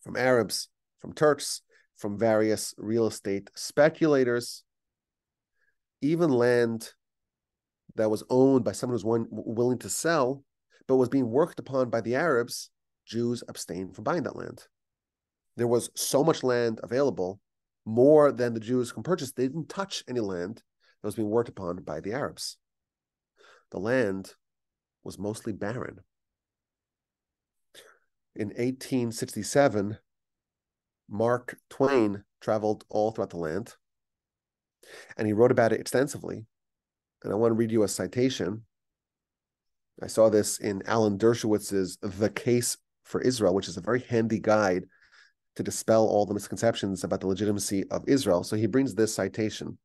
from Arabs, from Turks, from various real estate speculators. Even land that was owned by someone who was willing to sell, but was being worked upon by the Arabs, Jews abstained from buying that land. There was so much land available, more than the Jews can purchase. They didn't touch any land that was being worked upon by the Arabs. The land was mostly barren. In 1867, Mark Twain traveled all throughout the land, and he wrote about it extensively. And I want to read you a citation. I saw this in Alan Dershowitz's The Case for Israel, which is a very handy guide to dispel all the misconceptions about the legitimacy of Israel. So he brings this citation.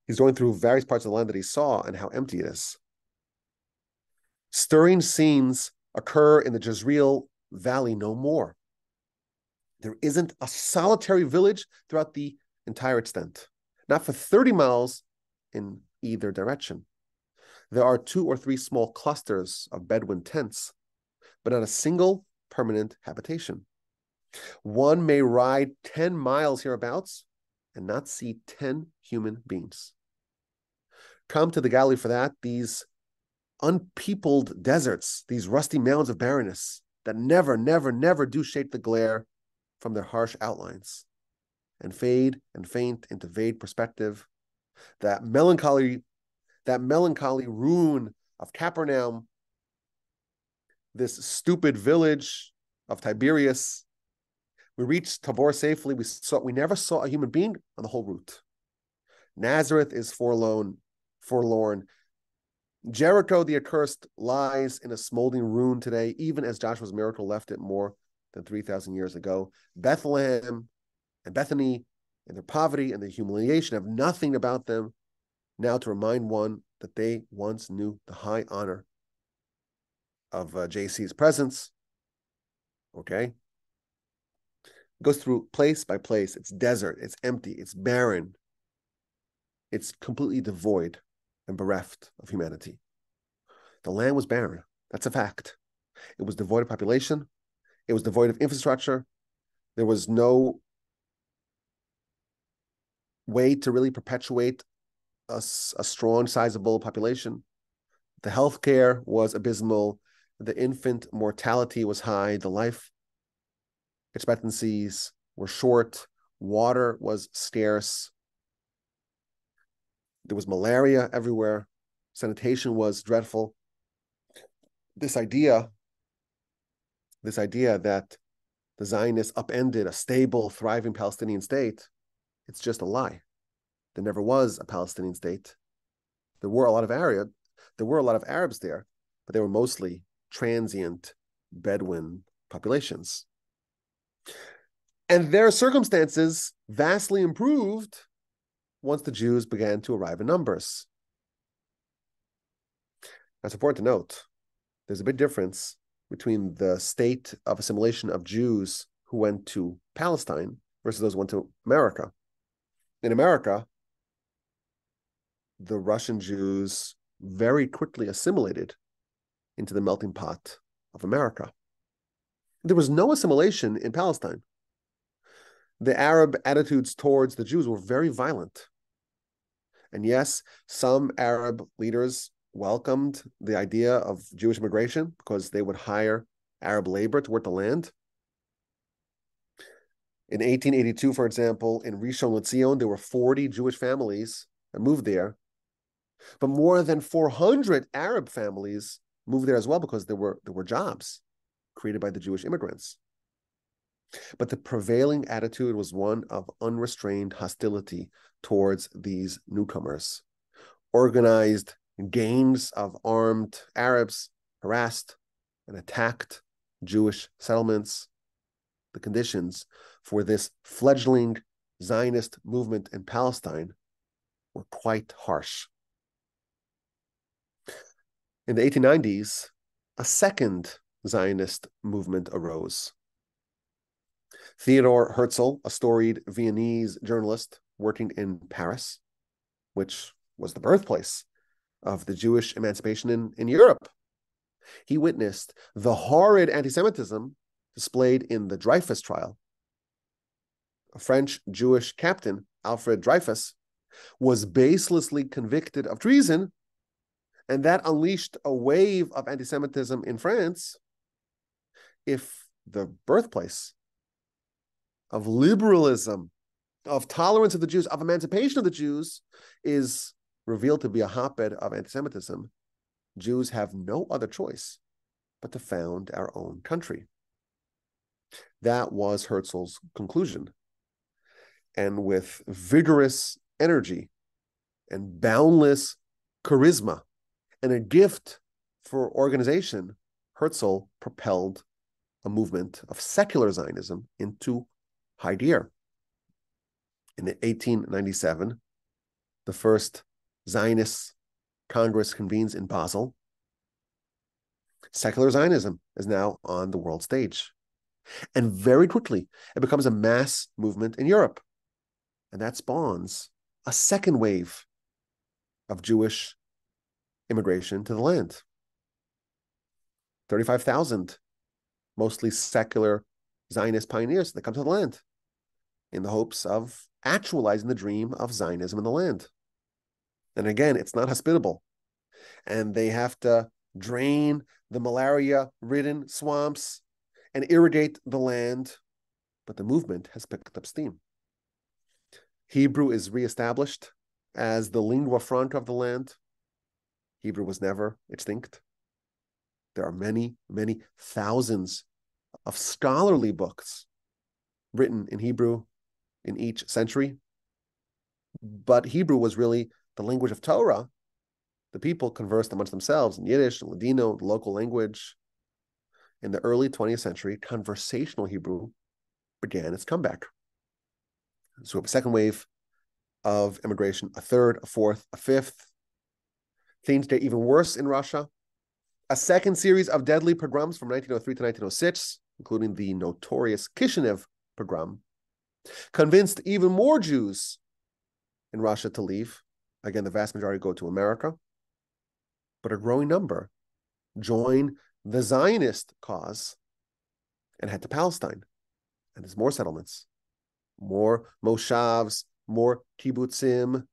He's going through various parts of the land that he saw and how empty it is. Stirring scenes occur in the Jezreel Valley no more. There isn't a solitary village throughout the entire extent, not for 30 miles in either direction. There are 2 or 3 small clusters of Bedouin tents, but not a single permanent habitation. One may ride 10 miles hereabouts and not see 10 human beings. Come to the Galilee for that, these unpeopled deserts, these rusty mounds of barrenness that never, never, never do shake the glare from their harsh outlines and fade and faint into vague perspective. That melancholy ruin of Capernaum, this stupid village of Tiberias. We reached Tabor safely. We never saw a human being on the whole route. Nazareth is forlorn. Jericho, the accursed, lies in a smoldering ruin today, even as Joshua's miracle left it more than 3,000 years ago. Bethlehem and Bethany and their poverty and their humiliation have nothing about them now to remind one that they once knew the high honor of JC's presence. Okay? It goes through place by place. It's desert, it's empty, it's barren. It's completely devoid and bereft of humanity. The land was barren. That's a fact. It was devoid of population. It was devoid of infrastructure. There was no way to really perpetuate a strong, sizable population. The healthcare was abysmal. The infant mortality was high. The life expectancies were short. Water was scarce. There was malaria everywhere. Sanitation was dreadful. This idea that the Zionists upended a stable, thriving Palestinian state, it's just a lie. There never was a Palestinian state. There were a lot of Arabs there, but they were mostly transient Bedouin populations. And their circumstances vastly improved once the Jews began to arrive in numbers. That's important to note. There's a big difference between the state of assimilation of Jews who went to Palestine versus those who went to America. In America, the Russian Jews very quickly assimilated into the melting pot of America. There was no assimilation in Palestine. The Arab attitudes towards the Jews were very violent. And yes, some Arab leaders welcomed the idea of Jewish immigration because they would hire Arab labor to work the land. In 1882, for example, in Rishon LeZion, there were 40 Jewish families that moved there. But more than 400 Arab families moved there as well because there were jobs created by the Jewish immigrants. But the prevailing attitude was one of unrestrained hostility towards these newcomers. Organized gangs of armed Arabs harassed and attacked Jewish settlements. The conditions for this fledgling Zionist movement in Palestine were quite harsh. In the 1890s, a second Zionist movement arose. Theodor Herzl, a storied Viennese journalist working in Paris, which was the birthplace of the Jewish emancipation in Europe, he witnessed the horrid anti-Semitism displayed in the Dreyfus trial. A French Jewish captain, Alfred Dreyfus, was baselessly convicted of treason, and that unleashed a wave of anti-Semitism in France. If the birthplace of liberalism, of tolerance of the Jews, of emancipation of the Jews is revealed to be a hotbed of anti-Semitism, Jews have no other choice but to found our own country. That was Herzl's conclusion. And with vigorous energy and boundless charisma and a gift for organization, Herzl propelled a movement of secular Zionism into high gear. In 1897, the first Zionist Congress convenes in Basel. Secular Zionism is now on the world stage. And very quickly, it becomes a mass movement in Europe. And that spawns a second wave of Jewish immigration to the land. 35,000, mostly secular Zionist pioneers that come to the land in the hopes of actualizing the dream of Zionism in the land. And again, it's not hospitable. And they have to drain the malaria-ridden swamps and irrigate the land. But the movement has picked up steam. Hebrew is reestablished as the lingua franca of the land. Hebrew was never extinct. There are many, many thousands of scholarly books written in Hebrew in each century. But Hebrew was really the language of Torah. The people conversed amongst themselves in Yiddish, Ladino, the local language. In the early 20th century, conversational Hebrew began its comeback. So we have a second wave of immigration, a third, a fourth, a fifth. Things get even worse in Russia. A second series of deadly pogroms from 1903 to 1906, including the notorious Kishinev pogrom, convinced even more Jews in Russia to leave. Again, the vast majority go to America. But a growing number join the Zionist cause and head to Palestine. And there's more settlements, more moshavs, more kibbutzim.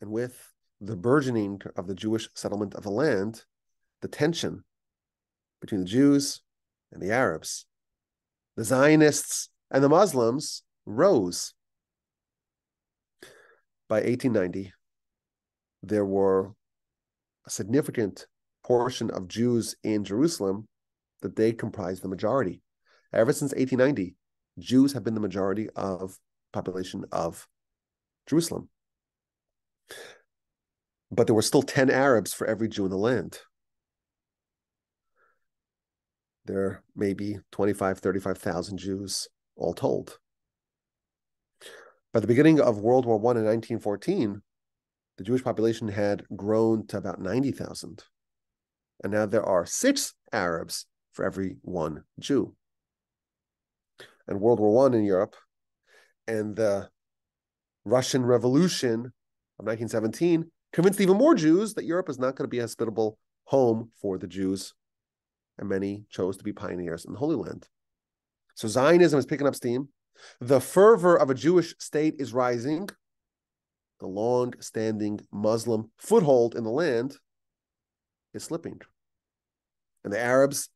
And with the burgeoning of the Jewish settlement of the land, the tension between the Jews and the Arabs, the Zionists and the Muslims rose. By 1890, there were a significant portion of Jews in Jerusalem that they comprised the majority. Ever since 1890, Jews have been the majority of population of Jerusalem. But there were still 10 Arabs for every Jew in the land. There may be 25, 35,000 Jews all told. By the beginning of World War I in 1914, the Jewish population had grown to about 90,000. And now there are 6 Arabs for every 1 Jew. And World War I in Europe and the Russian Revolution of 1917 convinced even more Jews that Europe is not going to be a hospitable home for the Jews, and many chose to be pioneers in the Holy Land. So Zionism is picking up steam. The fervor of a Jewish state is rising. The long-standing Muslim foothold in the land is slipping. And the Arabs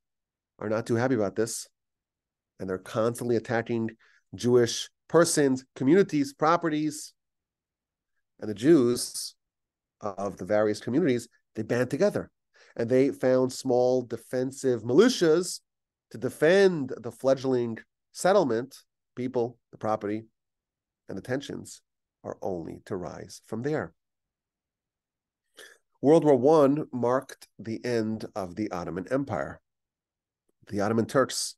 are not too happy about this. And they're constantly attacking Jewish persons, communities, properties. And the Jews of the various communities, they band together. And they found small defensive militias to defend the fledgling settlement, people, the property, and the tensions are only to rise from there. World War I marked the end of the Ottoman Empire. The Ottoman Turks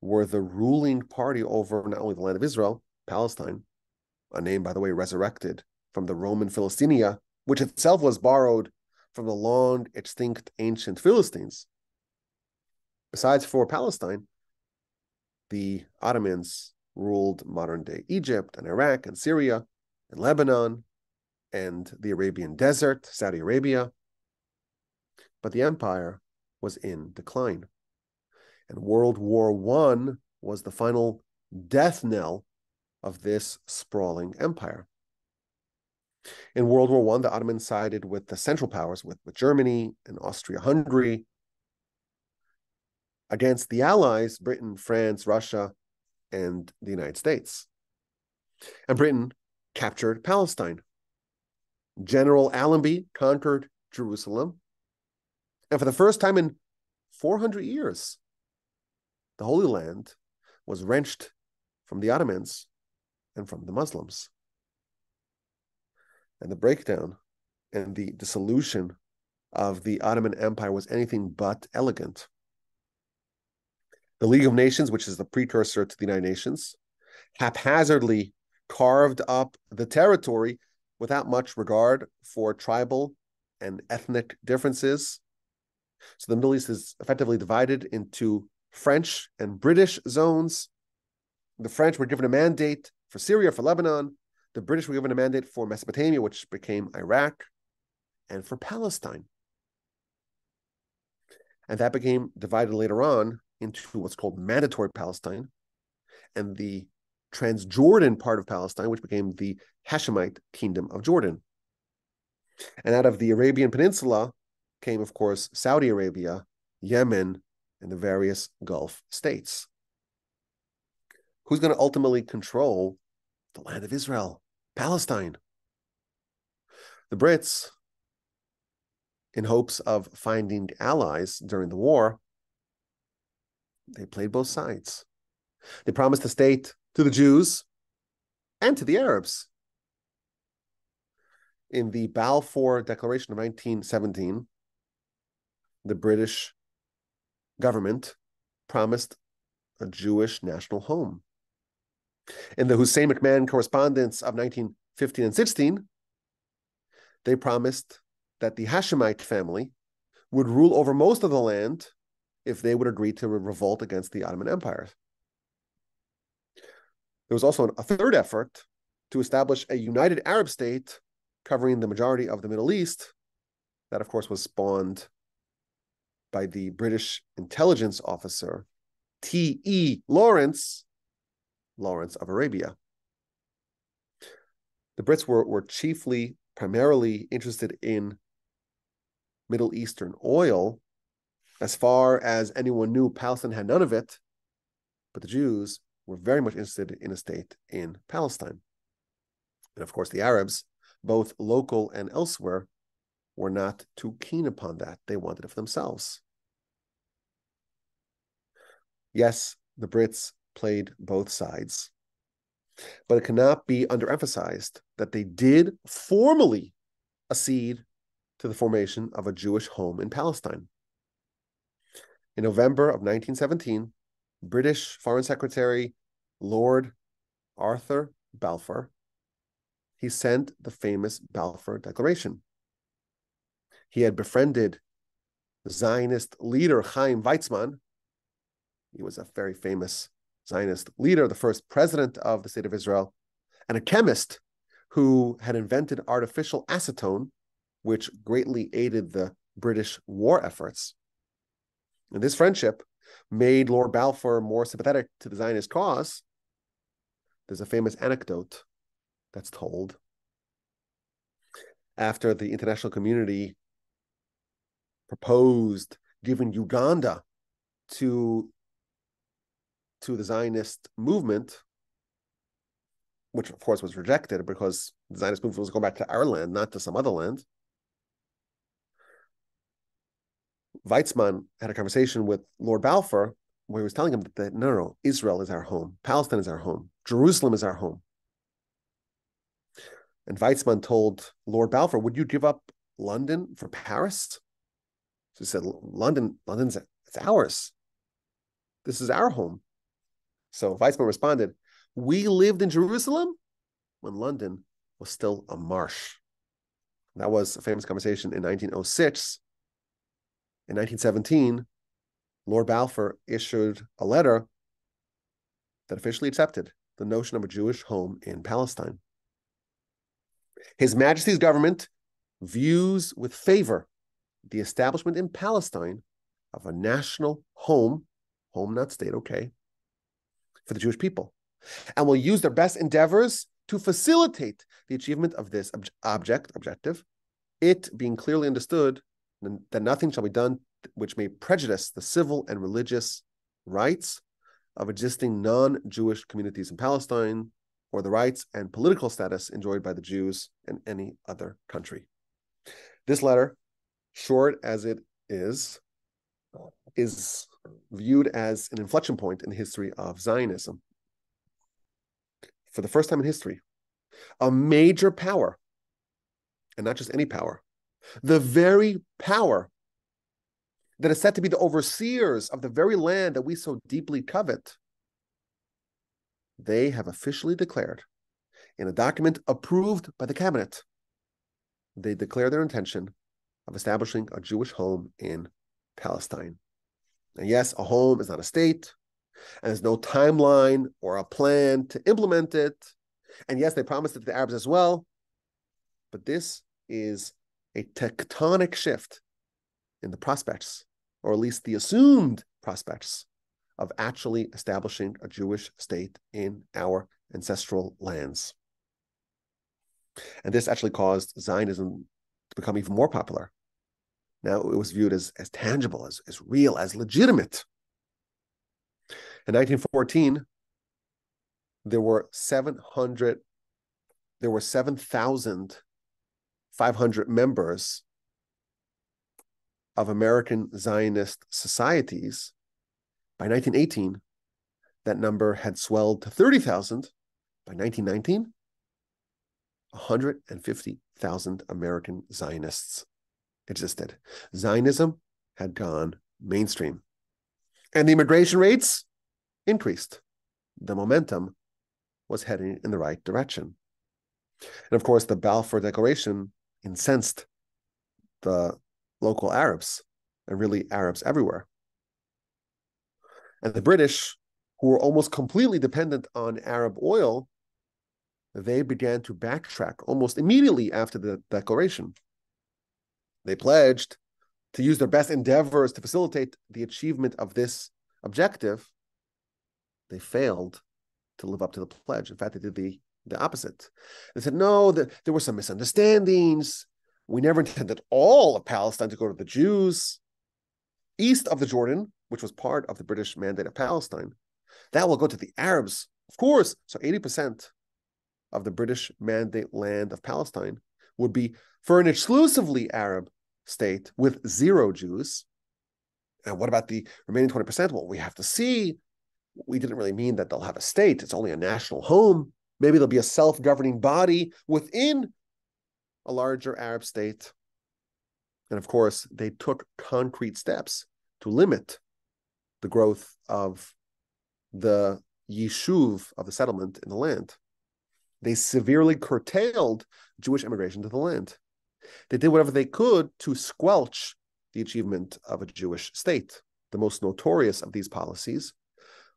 were the ruling party over not only the land of Israel, Palestine, a name, by the way, resurrected from the Roman Philistinia, which itself was borrowed from the long extinct ancient Philistines. Besides for Palestine, the Ottomans ruled modern-day Egypt and Iraq and Syria and Lebanon and the Arabian Desert, Saudi Arabia. But the empire was in decline. And World War I was the final death knell of this sprawling empire. In World War I, the Ottomans sided with the Central Powers, with Germany and Austria-Hungary, against the Allies, Britain, France, Russia, and the United States. And Britain captured Palestine. General Allenby conquered Jerusalem. And for the first time in 400 years, the Holy Land was wrenched from the Ottomans and from the Muslims. And the breakdown and the dissolution of the Ottoman Empire was anything but elegant. The League of Nations, which is the precursor to the United Nations, haphazardly carved up the territory without much regard for tribal and ethnic differences. So the Middle East is effectively divided into French and British zones. The French were given a mandate for Syria, for Lebanon. The British were given a mandate for Mesopotamia, which became Iraq, and for Palestine. And that became divided later on into what's called Mandatory Palestine and the Transjordan part of Palestine, which became the Hashemite Kingdom of Jordan. And out of the Arabian Peninsula came, of course, Saudi Arabia, Yemen, and the various Gulf states. Who's going to ultimately control the land of Israel, Palestine? The Brits, in hopes of finding allies during the war, they played both sides. They promised the state to the Jews and to the Arabs. In the Balfour Declaration of 1917, the British government promised a Jewish national home. In the Hussein McMahon correspondence of 1915 and 16, they promised that the Hashemite family would rule over most of the land if they would agree to revolt against the Ottoman Empire. There was also a third effort to establish a united Arab state covering the majority of the Middle East. That, of course, was spawned by the British intelligence officer, T.E. Lawrence of Arabia. The Brits were primarily interested in Middle Eastern oil. As far as anyone knew, Palestine had none of it, but the Jews were very much interested in a state in Palestine. And of course, the Arabs, both local and elsewhere, were not too keen upon that. They wanted it for themselves. Yes, the Brits played both sides, but it cannot be underemphasized that they did formally accede to the formation of a Jewish home in Palestine. In November of 1917, British Foreign Secretary Lord Arthur Balfour, he sent the famous Balfour Declaration. He had befriended the Zionist leader Chaim Weizmann. He was a very famous Zionist leader, the first president of the State of Israel, and a chemist who had invented artificial acetone, which greatly aided the British war efforts. And this friendship made Lord Balfour more sympathetic to the Zionist cause. There's a famous anecdote that's told. After the international community proposed giving Uganda to the Zionist movement, which of course was rejected because the Zionist movement was going back to our land, not to some other land. Weizmann had a conversation with Lord Balfour where he was telling him that no, Israel is our home, Palestine is our home, Jerusalem is our home. And Weizmann told Lord Balfour, would you give up London for Paris? So he said, London's it's ours. This is our home. So Weizmann responded, we lived in Jerusalem when London was still a marsh. That was a famous conversation in 1906. In 1917, Lord Balfour issued a letter that officially accepted the notion of a Jewish home in Palestine. His Majesty's government views with favor the establishment in Palestine of a national home not state, okay, for the Jewish people, and will use their best endeavors to facilitate the achievement of this objective, it being clearly understood that nothing shall be done which may prejudice the civil and religious rights of existing non-Jewish communities in Palestine, or the rights and political status enjoyed by the Jews in any other country. This letter, short as it is viewed as an inflection point in the history of Zionism. For the first time in history, a major power, and not just any power, the very power that is said to be the overseers of the very land that we so deeply covet, they have officially declared in a document approved by the cabinet, they declare their intention of establishing a Jewish home in Palestine. And yes, a home is not a state, and there's no timeline or a plan to implement it. And yes, they promised it to the Arabs as well. But this is a tectonic shift in the prospects, or at least the assumed prospects, of actually establishing a Jewish state in our ancestral lands. And this actually caused Zionism to become even more popular. Now it was viewed as tangible, as real, as legitimate. In 1914, there were 7,500 members of American Zionist societies. By 1918, that number had swelled to 30,000. By 1919, 150,000 American Zionists existed. Zionism had gone mainstream. And the immigration rates increased. The momentum was heading in the right direction. And of course, the Balfour Declaration incensed the local Arabs, and really Arabs everywhere. And the British, who were almost completely dependent on Arab oil, they began to backtrack almost immediately after the declaration. They pledged to use their best endeavors to facilitate the achievement of this objective. They failed to live up to the pledge. In fact, they did the opposite. They said, no, there were some misunderstandings. We never intended all of Palestine to go to the Jews. East of the Jordan, which was part of the British Mandate of Palestine, that will go to the Arabs, of course. So 80% of the British Mandate land of Palestine would be for an exclusively Arab state with 0 Jews. And what about the remaining 20%? Well, we have to see. We didn't really mean that they'll have a state. It's only a national home. Maybe there'll be a self-governing body within a larger Arab state. And of course, they took concrete steps to limit the growth of the yishuv, of the settlement in the land. They severely curtailed Jewish immigration to the land. They did whatever they could to squelch the achievement of a Jewish state. The most notorious of these policies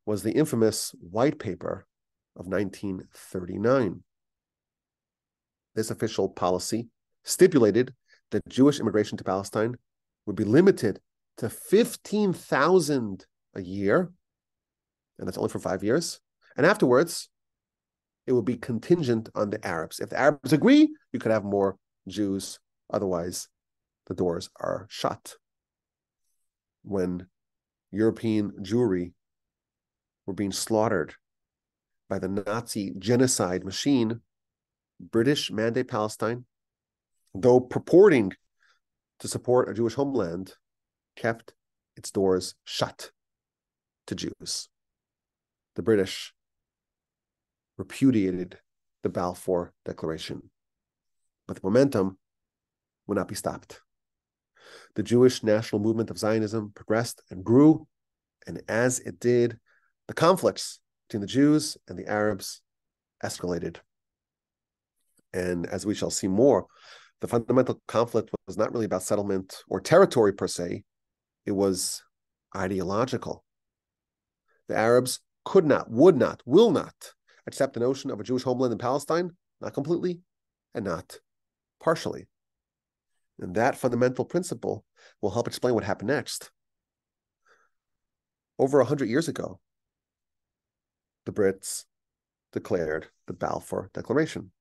was the infamous White Paper of 1939. This official policy stipulated that Jewish immigration to Palestine would be limited to 15,000 a year, and that's only for 5 years. And afterwards, it would be contingent on the Arabs. If the Arabs agree, you could have more Jews. Otherwise, the doors are shut. When European Jewry were being slaughtered by the Nazi genocide machine, British Mandate Palestine, though purporting to support a Jewish homeland, kept its doors shut to Jews. The British repudiated the Balfour Declaration, but the momentum would not be stopped. The Jewish national movement of Zionism progressed and grew, and as it did, the conflicts between the Jews and the Arabs escalated. And as we shall see more, the fundamental conflict was not really about settlement or territory per se. It was ideological. The Arabs could not, would not, will not accept the notion of a Jewish homeland in Palestine, not completely and not partially. And that fundamental principle will help explain what happened next. Over 100 years ago, the Brits declared the Balfour Declaration.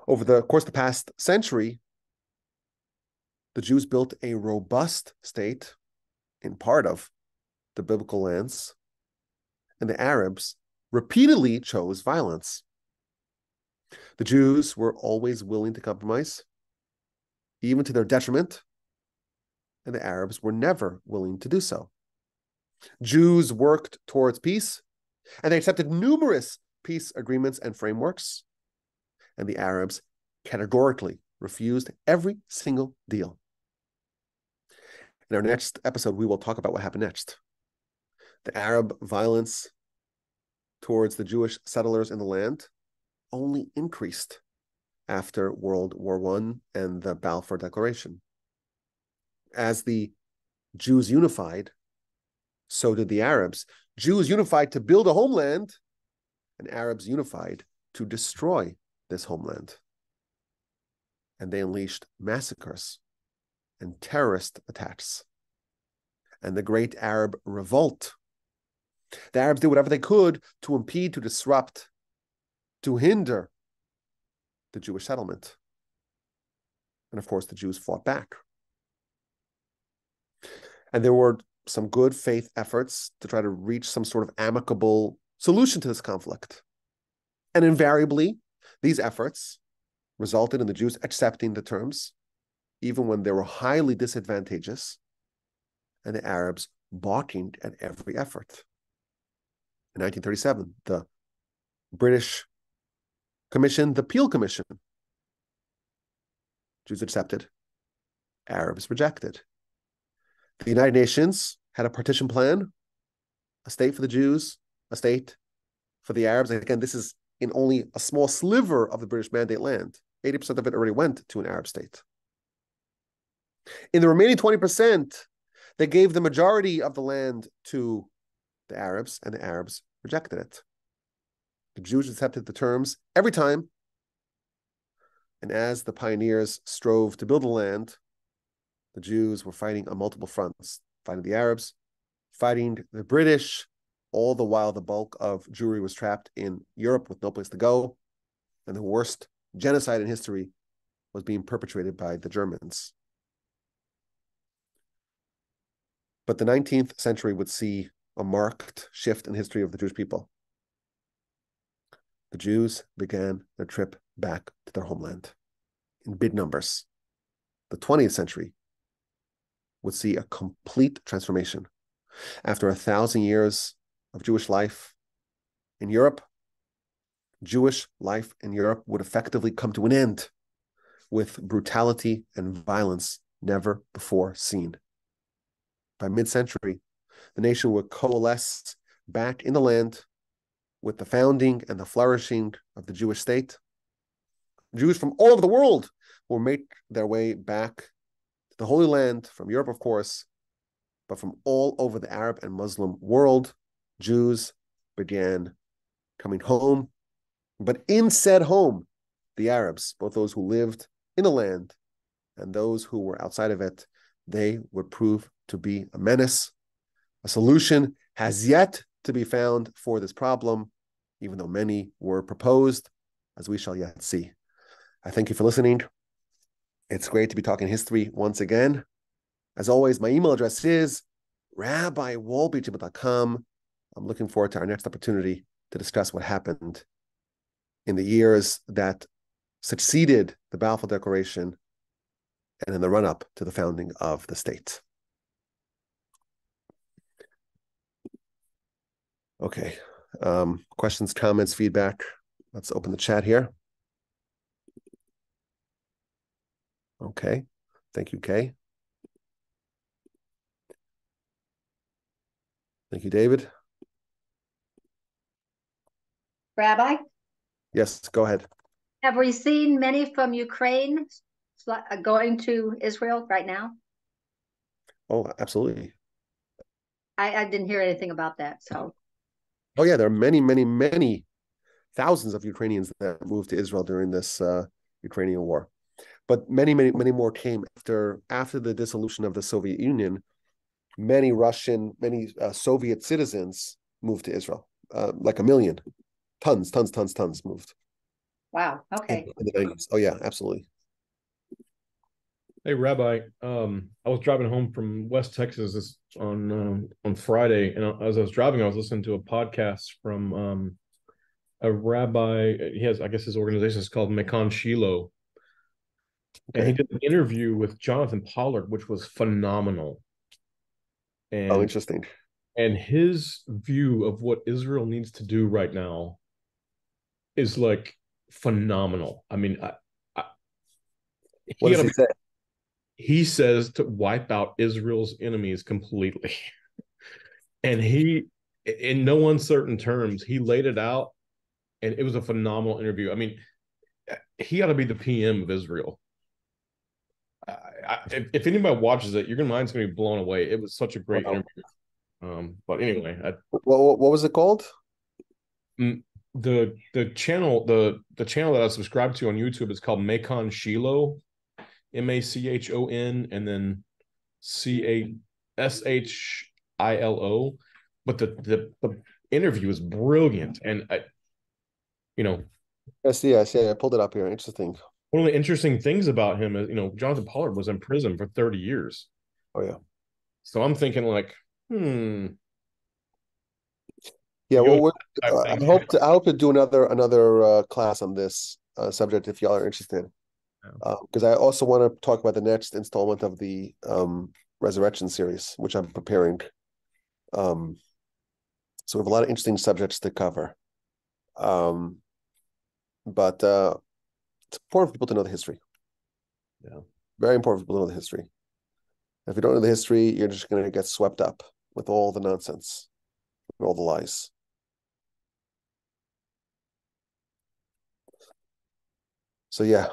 Over the course of the past century, the Jews built a robust state in part of the biblical lands, and the Arabs repeatedly chose violence. The Jews were always willing to compromise, even to their detriment, and the Arabs were never willing to do so. Jews worked towards peace, and they accepted numerous peace agreements and frameworks, and the Arabs categorically refused every single deal. In our next episode, we will talk about what happened next. The Arab violence towards the Jewish settlers in the land only increased after World War I and the Balfour Declaration. As the Jews unified, so did the Arabs. Jews unified to build a homeland, and Arabs unified to destroy this homeland. And they unleashed massacres and terrorist attacks and the Great Arab Revolt. The Arabs did whatever they could to impede, to disrupt, to hinder the Jewish settlement. And of course, the Jews fought back. And there were some good faith efforts to try to reach some sort of amicable solution to this conflict. And invariably, these efforts resulted in the Jews accepting the terms, even when they were highly disadvantageous, and the Arabs balking at every effort. In 1937, the British commissioned the Peel Commission. Jews accepted, Arabs rejected. The United Nations had a partition plan, a state for the Jews, a state for the Arabs. And again, this is in only a small sliver of the British Mandate land. 80% of it already went to an Arab state. In the remaining 20%, they gave the majority of the land to the Arabs, and the Arabs rejected it. The Jews accepted the terms every time. And as the pioneers strove to build the land, the Jews were fighting on multiple fronts, fighting the Arabs, fighting the British. All the while, the bulk of Jewry was trapped in Europe with no place to go. And the worst genocide in history was being perpetrated by the Germans. But the 19th century would see a marked shift in the history of the Jewish people. The Jews began their trip back to their homeland in big numbers. The 20th century would see a complete transformation. After 1,000 years of Jewish life in Europe, Jewish life in Europe would effectively come to an end with brutality and violence never before seen. By mid-century, the nation would coalesce back in the land with the founding and the flourishing of the Jewish state. Jews from all over the world will make their way back to the Holy Land, from Europe, of course, but from all over the Arab and Muslim world. Jews began coming home. But in said home, the Arabs, both those who lived in the land and those who were outside of it, they would prove to be a menace. A solution has yet to be found for this problem, even though many were proposed, as we shall yet see. I thank you for listening. It's great to be talking history once again. As always, my email address is rabbiwolbe@gmail.com. I'm looking forward to our next opportunity to discuss what happened in the years that succeeded the Balfour Declaration and in the run-up to the founding of the state. Okay. Questions, comments, feedback? Let's open the chat here. Okay. Thank you, Kay. Thank you, David. Rabbi? Yes, go ahead. Have we seen many from Ukraine going to Israel right now? Oh, absolutely. I didn't hear anything about that. So. Oh, yeah, there are many, many, many thousands of Ukrainians that moved to Israel during this Ukrainian war. But many, many, many more came after the dissolution of the Soviet Union. Many Soviet citizens moved to Israel, like 1 million. Tons moved. Wow. Okay. In the 90s. Oh, yeah, absolutely. Hey, Rabbi, I was driving home from West Texas on Friday, and as I was driving, I was listening to a podcast from a rabbi. I guess his organization is called Mekon Shiloh. Okay. And he did an interview with Jonathan Pollard, which was phenomenal. And, interesting. And his view of what Israel needs to do right now is like phenomenal. I mean, what does he say? He says to wipe out Israel's enemies completely. And he, in no uncertain terms, he laid it out, and it was a phenomenal interview. I mean, he ought to be the PM of Israel. If anybody watches it, your mind's going to be blown away. It was such a great interview. But anyway, what was it called? The channel that I subscribe to on YouTube is called Mekon Shiloh, Machon, and then Chashilo. But the interview is brilliant, and I see. I pulled it up here. Interesting. One of the interesting things about him is, Jonathan Pollard was in prison for 30 years. Oh, yeah. So I'm thinking like, Yeah, well, I hope to do another class on this subject if y'all are interested. Because I also want to talk about the next installment of the Resurrection series, which I'm preparing. So we have a lot of interesting subjects to cover. But it's important for people to know the history. Yeah. Very important for people to know the history. If you don't know the history, you're just going to get swept up with all the nonsense and all the lies. So, yeah.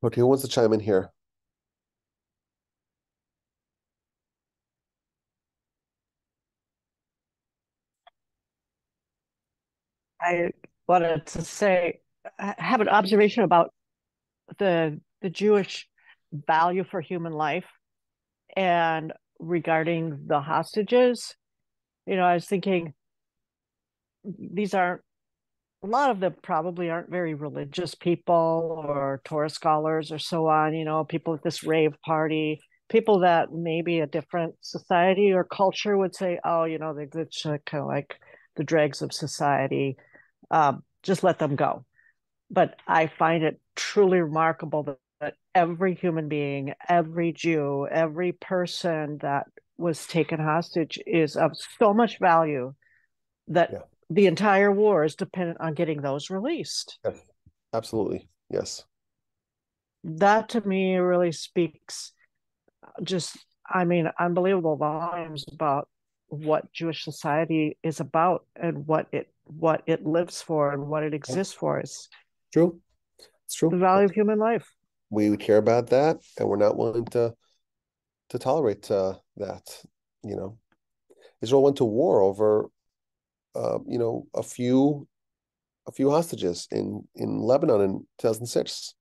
Okay, who wants to chime in here? I wanted to say, I have an observation about the Jewish value for human life and regarding the hostages. I was thinking a lot of them probably aren't very religious people or Torah scholars or so on, people at this rave party, people that maybe a different society or culture would say, oh, they're kind of like the dregs of society. Just let them go. But I find it truly remarkable that every human being, every Jew, every person that was taken hostage is of so much value that the entire war is dependent on getting those released. Yes. Absolutely. Yes. That to me really speaks unbelievable volumes about what Jewish society is about and what it lives for and what it exists for. True. It's true. The value of human life. We care about that, and we're not willing to tolerate that. You know, Israel went to war over a few hostages in Lebanon in 2006.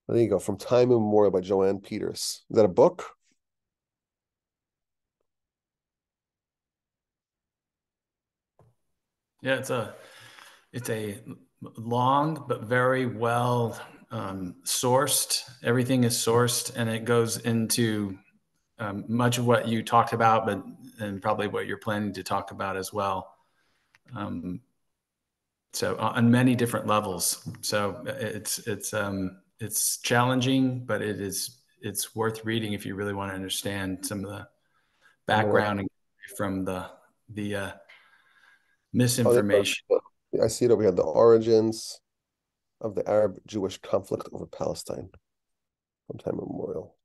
There you go. From Time Immemorial by Joanne Peters. Is that a book? Yeah, it's a long but very well sourced. Everything is sourced, and it goes into much of what you talked about, and probably what you're planning to talk about as well. So on many different levels. So it's challenging, but it's worth reading if you really want to understand some of the background from the misinformation. I see it over here. The origins of the Arab-Jewish conflict over Palestine from Time Immemorial.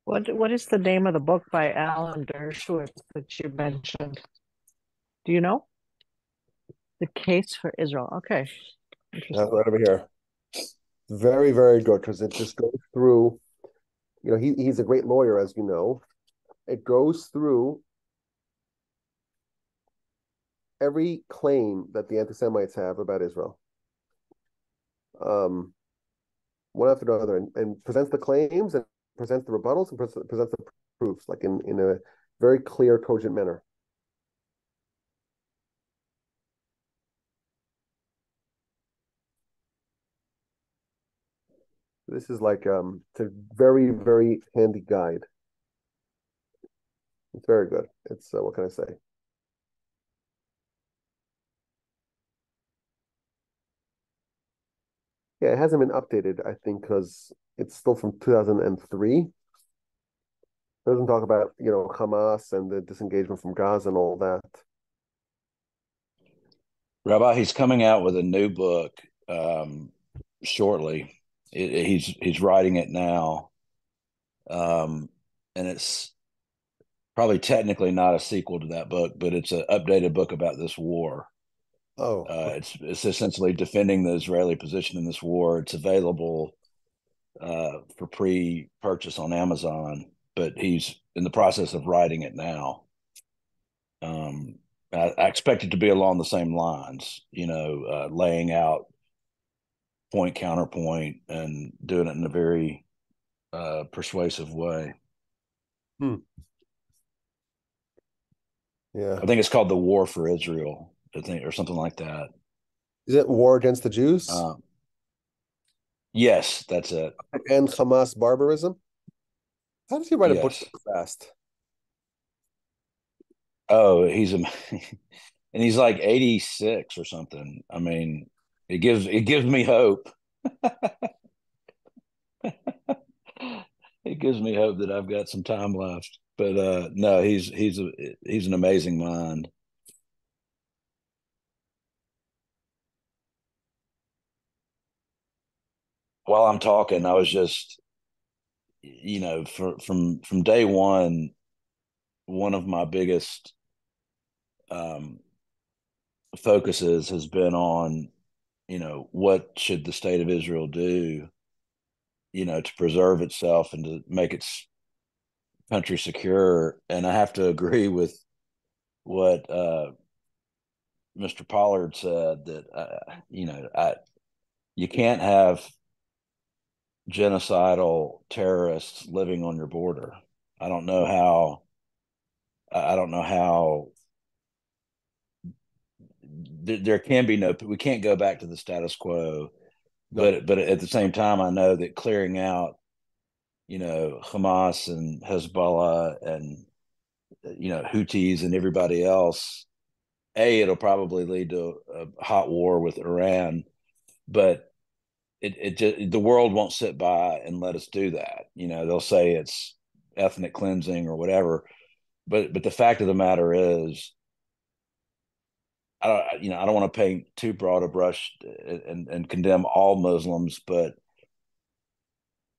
What is the name of the book by Alan Dershowitz that you mentioned? Do you know? The Case for Israel. Okay. Right over here. Very, very good, because it just goes through, he's a great lawyer, as you know. It goes through every claim that the anti-Semites have about Israel. One after another, and presents the claims and presents the rebuttals and presents the proofs, like in a very clear, cogent manner. This is like it's a very, very handy guide. It's very good. It's what can I say? Yeah, it hasn't been updated, I think, because it's still from 2003. It doesn't talk about, Hamas and the disengagement from Gaza and all that. Rabbi, he's coming out with a new book shortly. He's writing it now, and it's probably technically not a sequel to that book, but it's an updated book about this war. Oh, it's essentially defending the Israeli position in this war. It's available for pre-purchase on Amazon, but he's in the process of writing it now. I expect it to be along the same lines, laying out point counterpoint and doing it in a very persuasive way. Yeah, I think it's called The War for Israel, I think, or something like that. Is it War Against the Jews? Yes, that's it. And Hamas barbarism? How does he write a book so fast? Oh, and he's like 86 or something. I mean, it gives me hope. It gives me hope that I've got some time left. But no, he's an amazing mind. While I'm talking, I was just, from day one of my biggest focuses has been on, what should the state of Israel do, to preserve itself and to make its country secure. And I have to agree with what Mr. Pollard said, that you can't have genocidal terrorists living on your border. I don't know how there can be we can't go back to the status quo. No. But at the same time, I know that clearing out, Hamas and Hezbollah and, Houthis and everybody else, it'll probably lead to a hot war with Iran. But it just, the world won't sit by and let us do that. They'll say it's ethnic cleansing or whatever, but the fact of the matter is, I don't want to paint too broad a brush and condemn all Muslims, but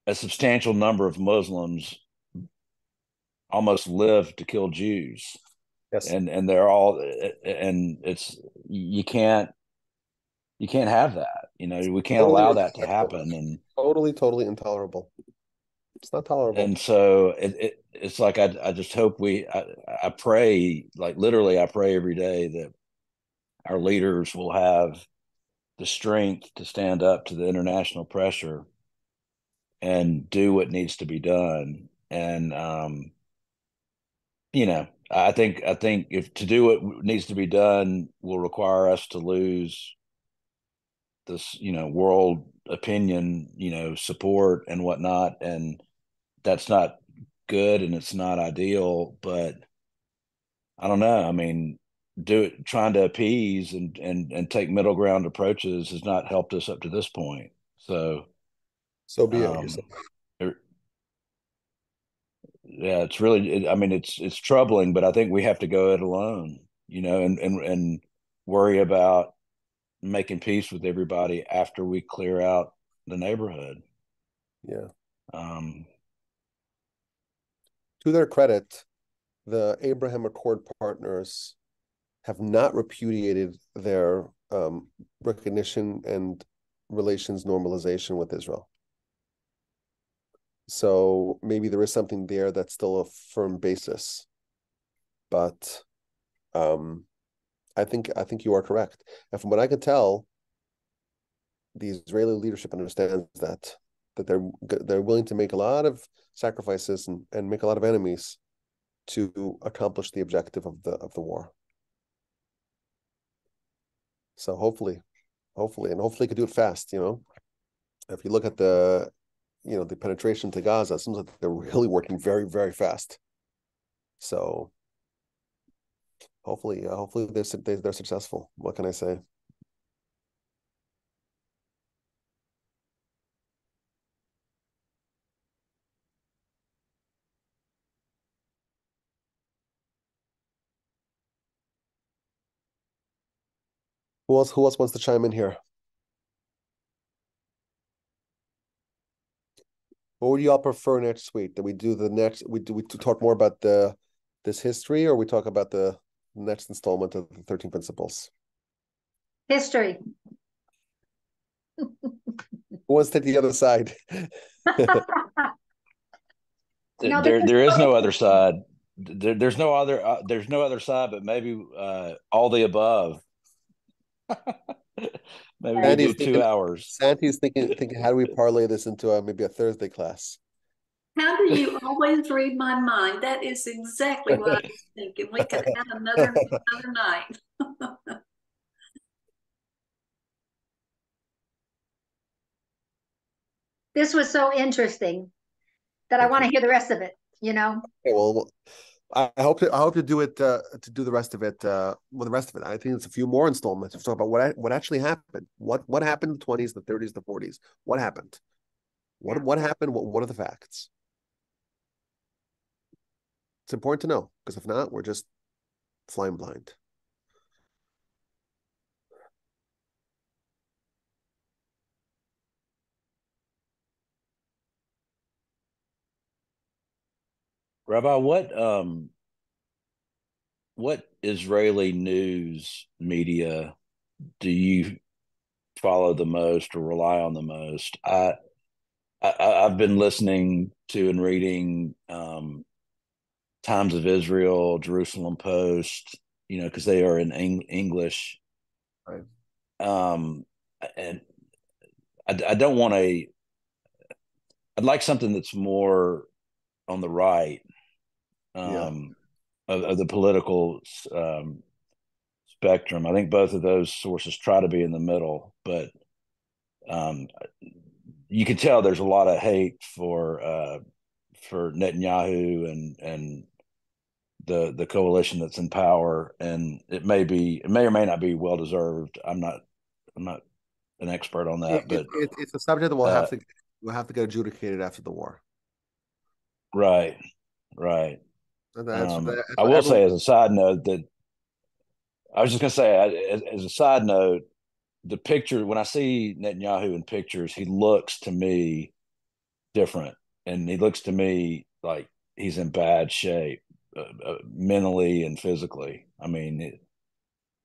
a substantial number of Muslims almost live to kill Jews. Yes. And they're all, and it's, you can't have that. We can't allow that to happen. And totally intolerable. It's not tolerable. And so it's like, I just hope I pray, like literally I pray every day that our leaders will have the strength to stand up to the international pressure and do what needs to be done. And I think if to do what needs to be done will require us to lose this, world opinion, support and whatnot, and that's not good and it's not ideal. But I don't know. I mean, trying to appease and take middle ground approaches has not helped us up to this point. So be it. Yeah, it's really, I mean, it's troubling, but I think we have to go it alone, and worry about making peace with everybody after we clear out the neighborhood. Yeah. To their credit, the Abraham Accord partners have not repudiated their recognition and relations normalization with Israel. So maybe there is something there that's still a firm basis, but I think you are correct. And from what I can tell, the Israeli leadership understands that they're willing to make a lot of sacrifices and make a lot of enemies to accomplish the objective of the war. So hopefully could do it fast. If you look at the penetration to Gaza, it seems like they're really working very, very fast. So hopefully they're successful. What can I say? Who else wants to chime in here? What would you all prefer next week? Do we do we talk more about this history, or we talk about the next installment of the 13 Principles? History. Who wants to take the other side? There is no other side. There's no other side, but maybe all the above. Maybe we do 2 hours. Santi's thinking, how do we parlay this into maybe a Thursday class? How do you always read my mind? That is exactly what I was thinking. We could have another night. This was so interesting that I want to hear the rest of it, Okay, well, I hope to do it to do the rest of it. The rest of it, I think it's a few more installments to talk about what actually happened. What happened in the 20s, the 30s, the 40s? What happened? What happened? What are the facts? It's important to know, because if not, we're just flying blind. Rabbi, what Israeli news media do you follow the most or rely on the most? I've been listening to and reading Times of Israel, Jerusalem Post, because they are in English. Right. And I don't want I'd like something that's more on the right of the political spectrum. I think both of those sources try to be in the middle, but you can tell there's a lot of hate for Netanyahu and the coalition that's in power, and it may or may not be well deserved. I'm not an expert on that, but it's a subject that we'll have to get adjudicated after the war. Right. That's I will say, as a side note, that I was just going to say, as a side note, the picture, when I see Netanyahu in pictures, he looks to me different, and he looks to me like he's in bad shape, mentally and physically. I mean,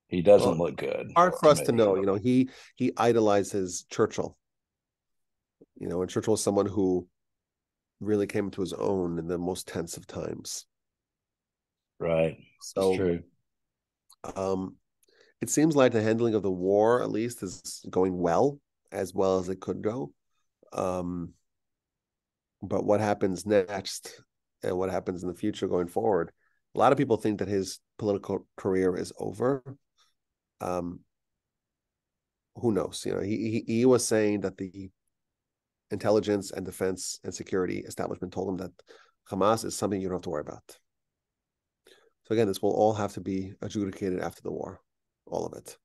he doesn't look good. Hard for us to know. You know, he idolizes Churchill. You know, and Churchill was someone who really came to his own in the most tense of times. Right. So, that's true. It seems like the handling of the war, at least, is going well as it could go. But what happens next and what happens in the future going forward, a lot of people think that his political career is over. Who knows? You know, he was saying that the intelligence and defense and security establishment told him that Hamas is something you don't have to worry about. So again, this will all have to be adjudicated after the war, all of it.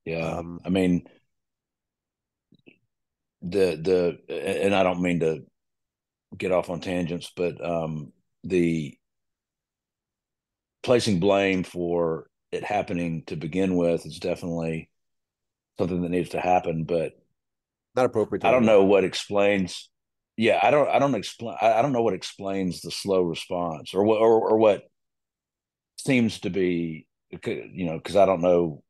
Yeah, I mean, and I don't mean to get off on tangents, but the placing blame for it happening to begin with is definitely something that needs to happen, but not appropriate. I don't know what explains. Yeah, I don't know what explains the slow response, or what seems to be, you know, because I don't know.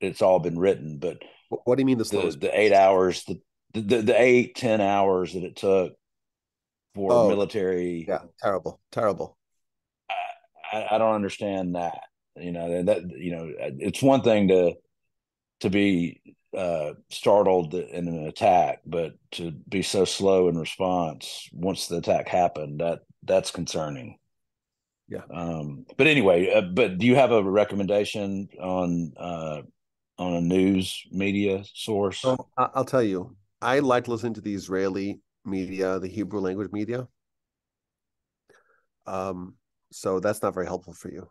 It's all been written, but what do you mean the 8 hours, the 8-10 hours that it took for military? Yeah, terrible. I don't understand that. You know, that it's one thing to be startled in an attack, but to be so slow in response once the attack happened, that's concerning. Yeah. But anyway, but do you have a recommendation on a news media source? So I'll tell you, I like listening to the Israeli media, the Hebrew language media. So that's not very helpful for you.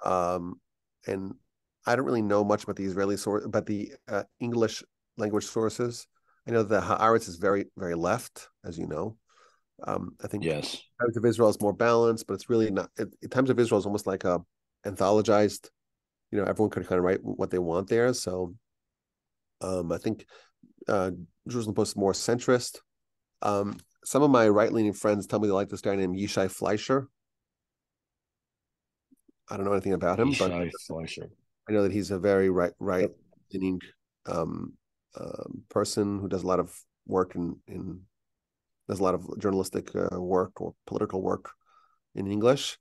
And I don't really know much about the Israeli source, about the English language sources. I know the Haaretz is very, very left, as you know. I think yes, Times of Israel is more balanced, but it's really not. Times of Israel is almost like a anthologized. You know, everyone could kind of write what they want there. So, I think Jerusalem Post is more centrist. Some of my right-leaning friends tell me they like this guy named Yishai Fleischer. I don't know anything about him, but Fleischer. I know that he's a very right-leaning person who does a lot of work does a lot of journalistic work or political work in English.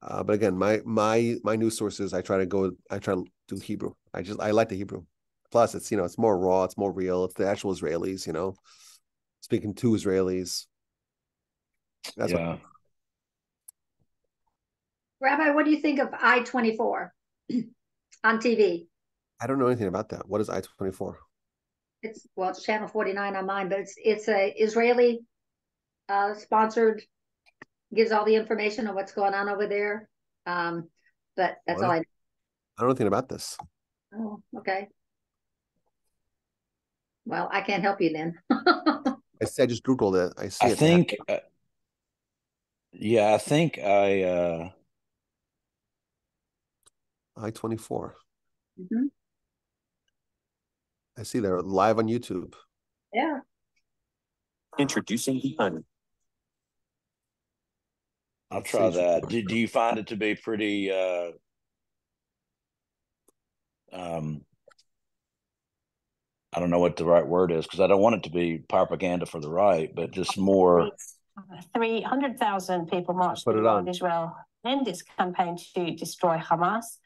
But again, my news sources, I try to do Hebrew. I like the Hebrew. Plus, it's, you know, it's more raw, it's more real. It's the actual Israelis, you know, speaking to Israelis. That's yeah. Rabbi, what do you think of I-24 on TV? I don't know anything about that. What is I-24? It's channel 49 on mine, but it's a Israeli sponsored, gives all the information on what's going on over there. But that's all I know. I don't know anything about this. Oh, okay. Well, I can't help you then. I just Googled it. I see I think I-24. Mm-hmm. I see they're live on YouTube. Yeah. Introducing the onion. I'll try that. Do you find it to be pretty I don't know what the right word is, because I don't want it to be propaganda for the right, but just more. 300,000 people marched through Israel end its campaign to destroy Hamas.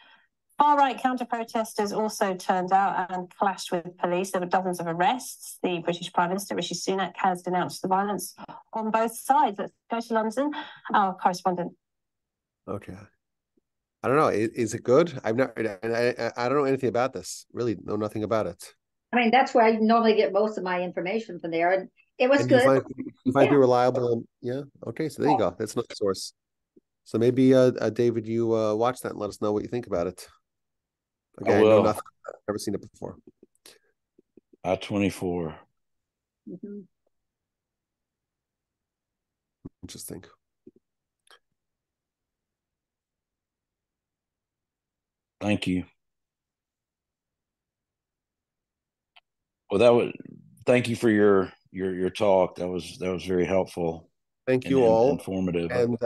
Far-right counter-protesters also turned out and clashed with police. There were dozens of arrests. The British Prime Minister, Rishi Sunak, has denounced the violence on both sides. Let's go to London. Our correspondent. Okay. I don't know. Is it good? I don't know anything about this. Really know nothing about it. I mean, that's where I normally get most of my information from there. And it was good. You find it reliable. Yeah. Okay. So there you go. That's another source. So maybe, David, you watch that and let us know what you think about it. Again, I know nothing. I've never seen it before. I-24. Mhm. Interesting. Thank you. Well, thank you for your talk. That was very helpful. Thank you all. Informative. And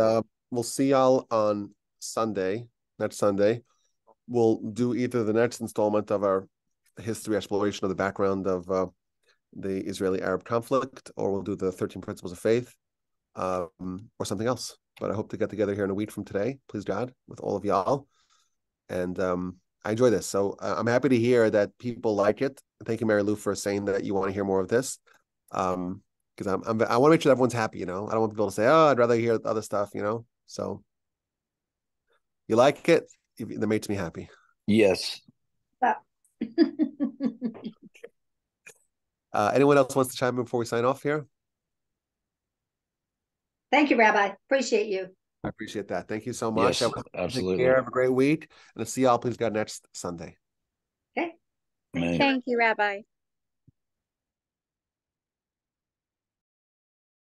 we'll see y'all on Sunday, next Sunday. We'll do either the next installment of our history exploration of the background of the Israeli-Arab conflict, or we'll do the 13 Principles of Faith, or something else. But I hope to get together here in a week from today, please God, with all of y'all. And I enjoy this. So I'm happy to hear that people like it. Thank you, Mary Lou, for saying that you want to hear more of this. Because I want to make sure everyone's happy, I don't want people to say, oh, I'd rather hear other stuff, So you like it, that makes me happy. Yes. Anyone else wants to chime in before we sign off here? Thank you, Rabbi. Appreciate you. I appreciate that. Thank you so much. Yes, absolutely. Take care. Have a great week. And I'll see y'all, please God, next Sunday. Okay. Amen. Thank you, Rabbi.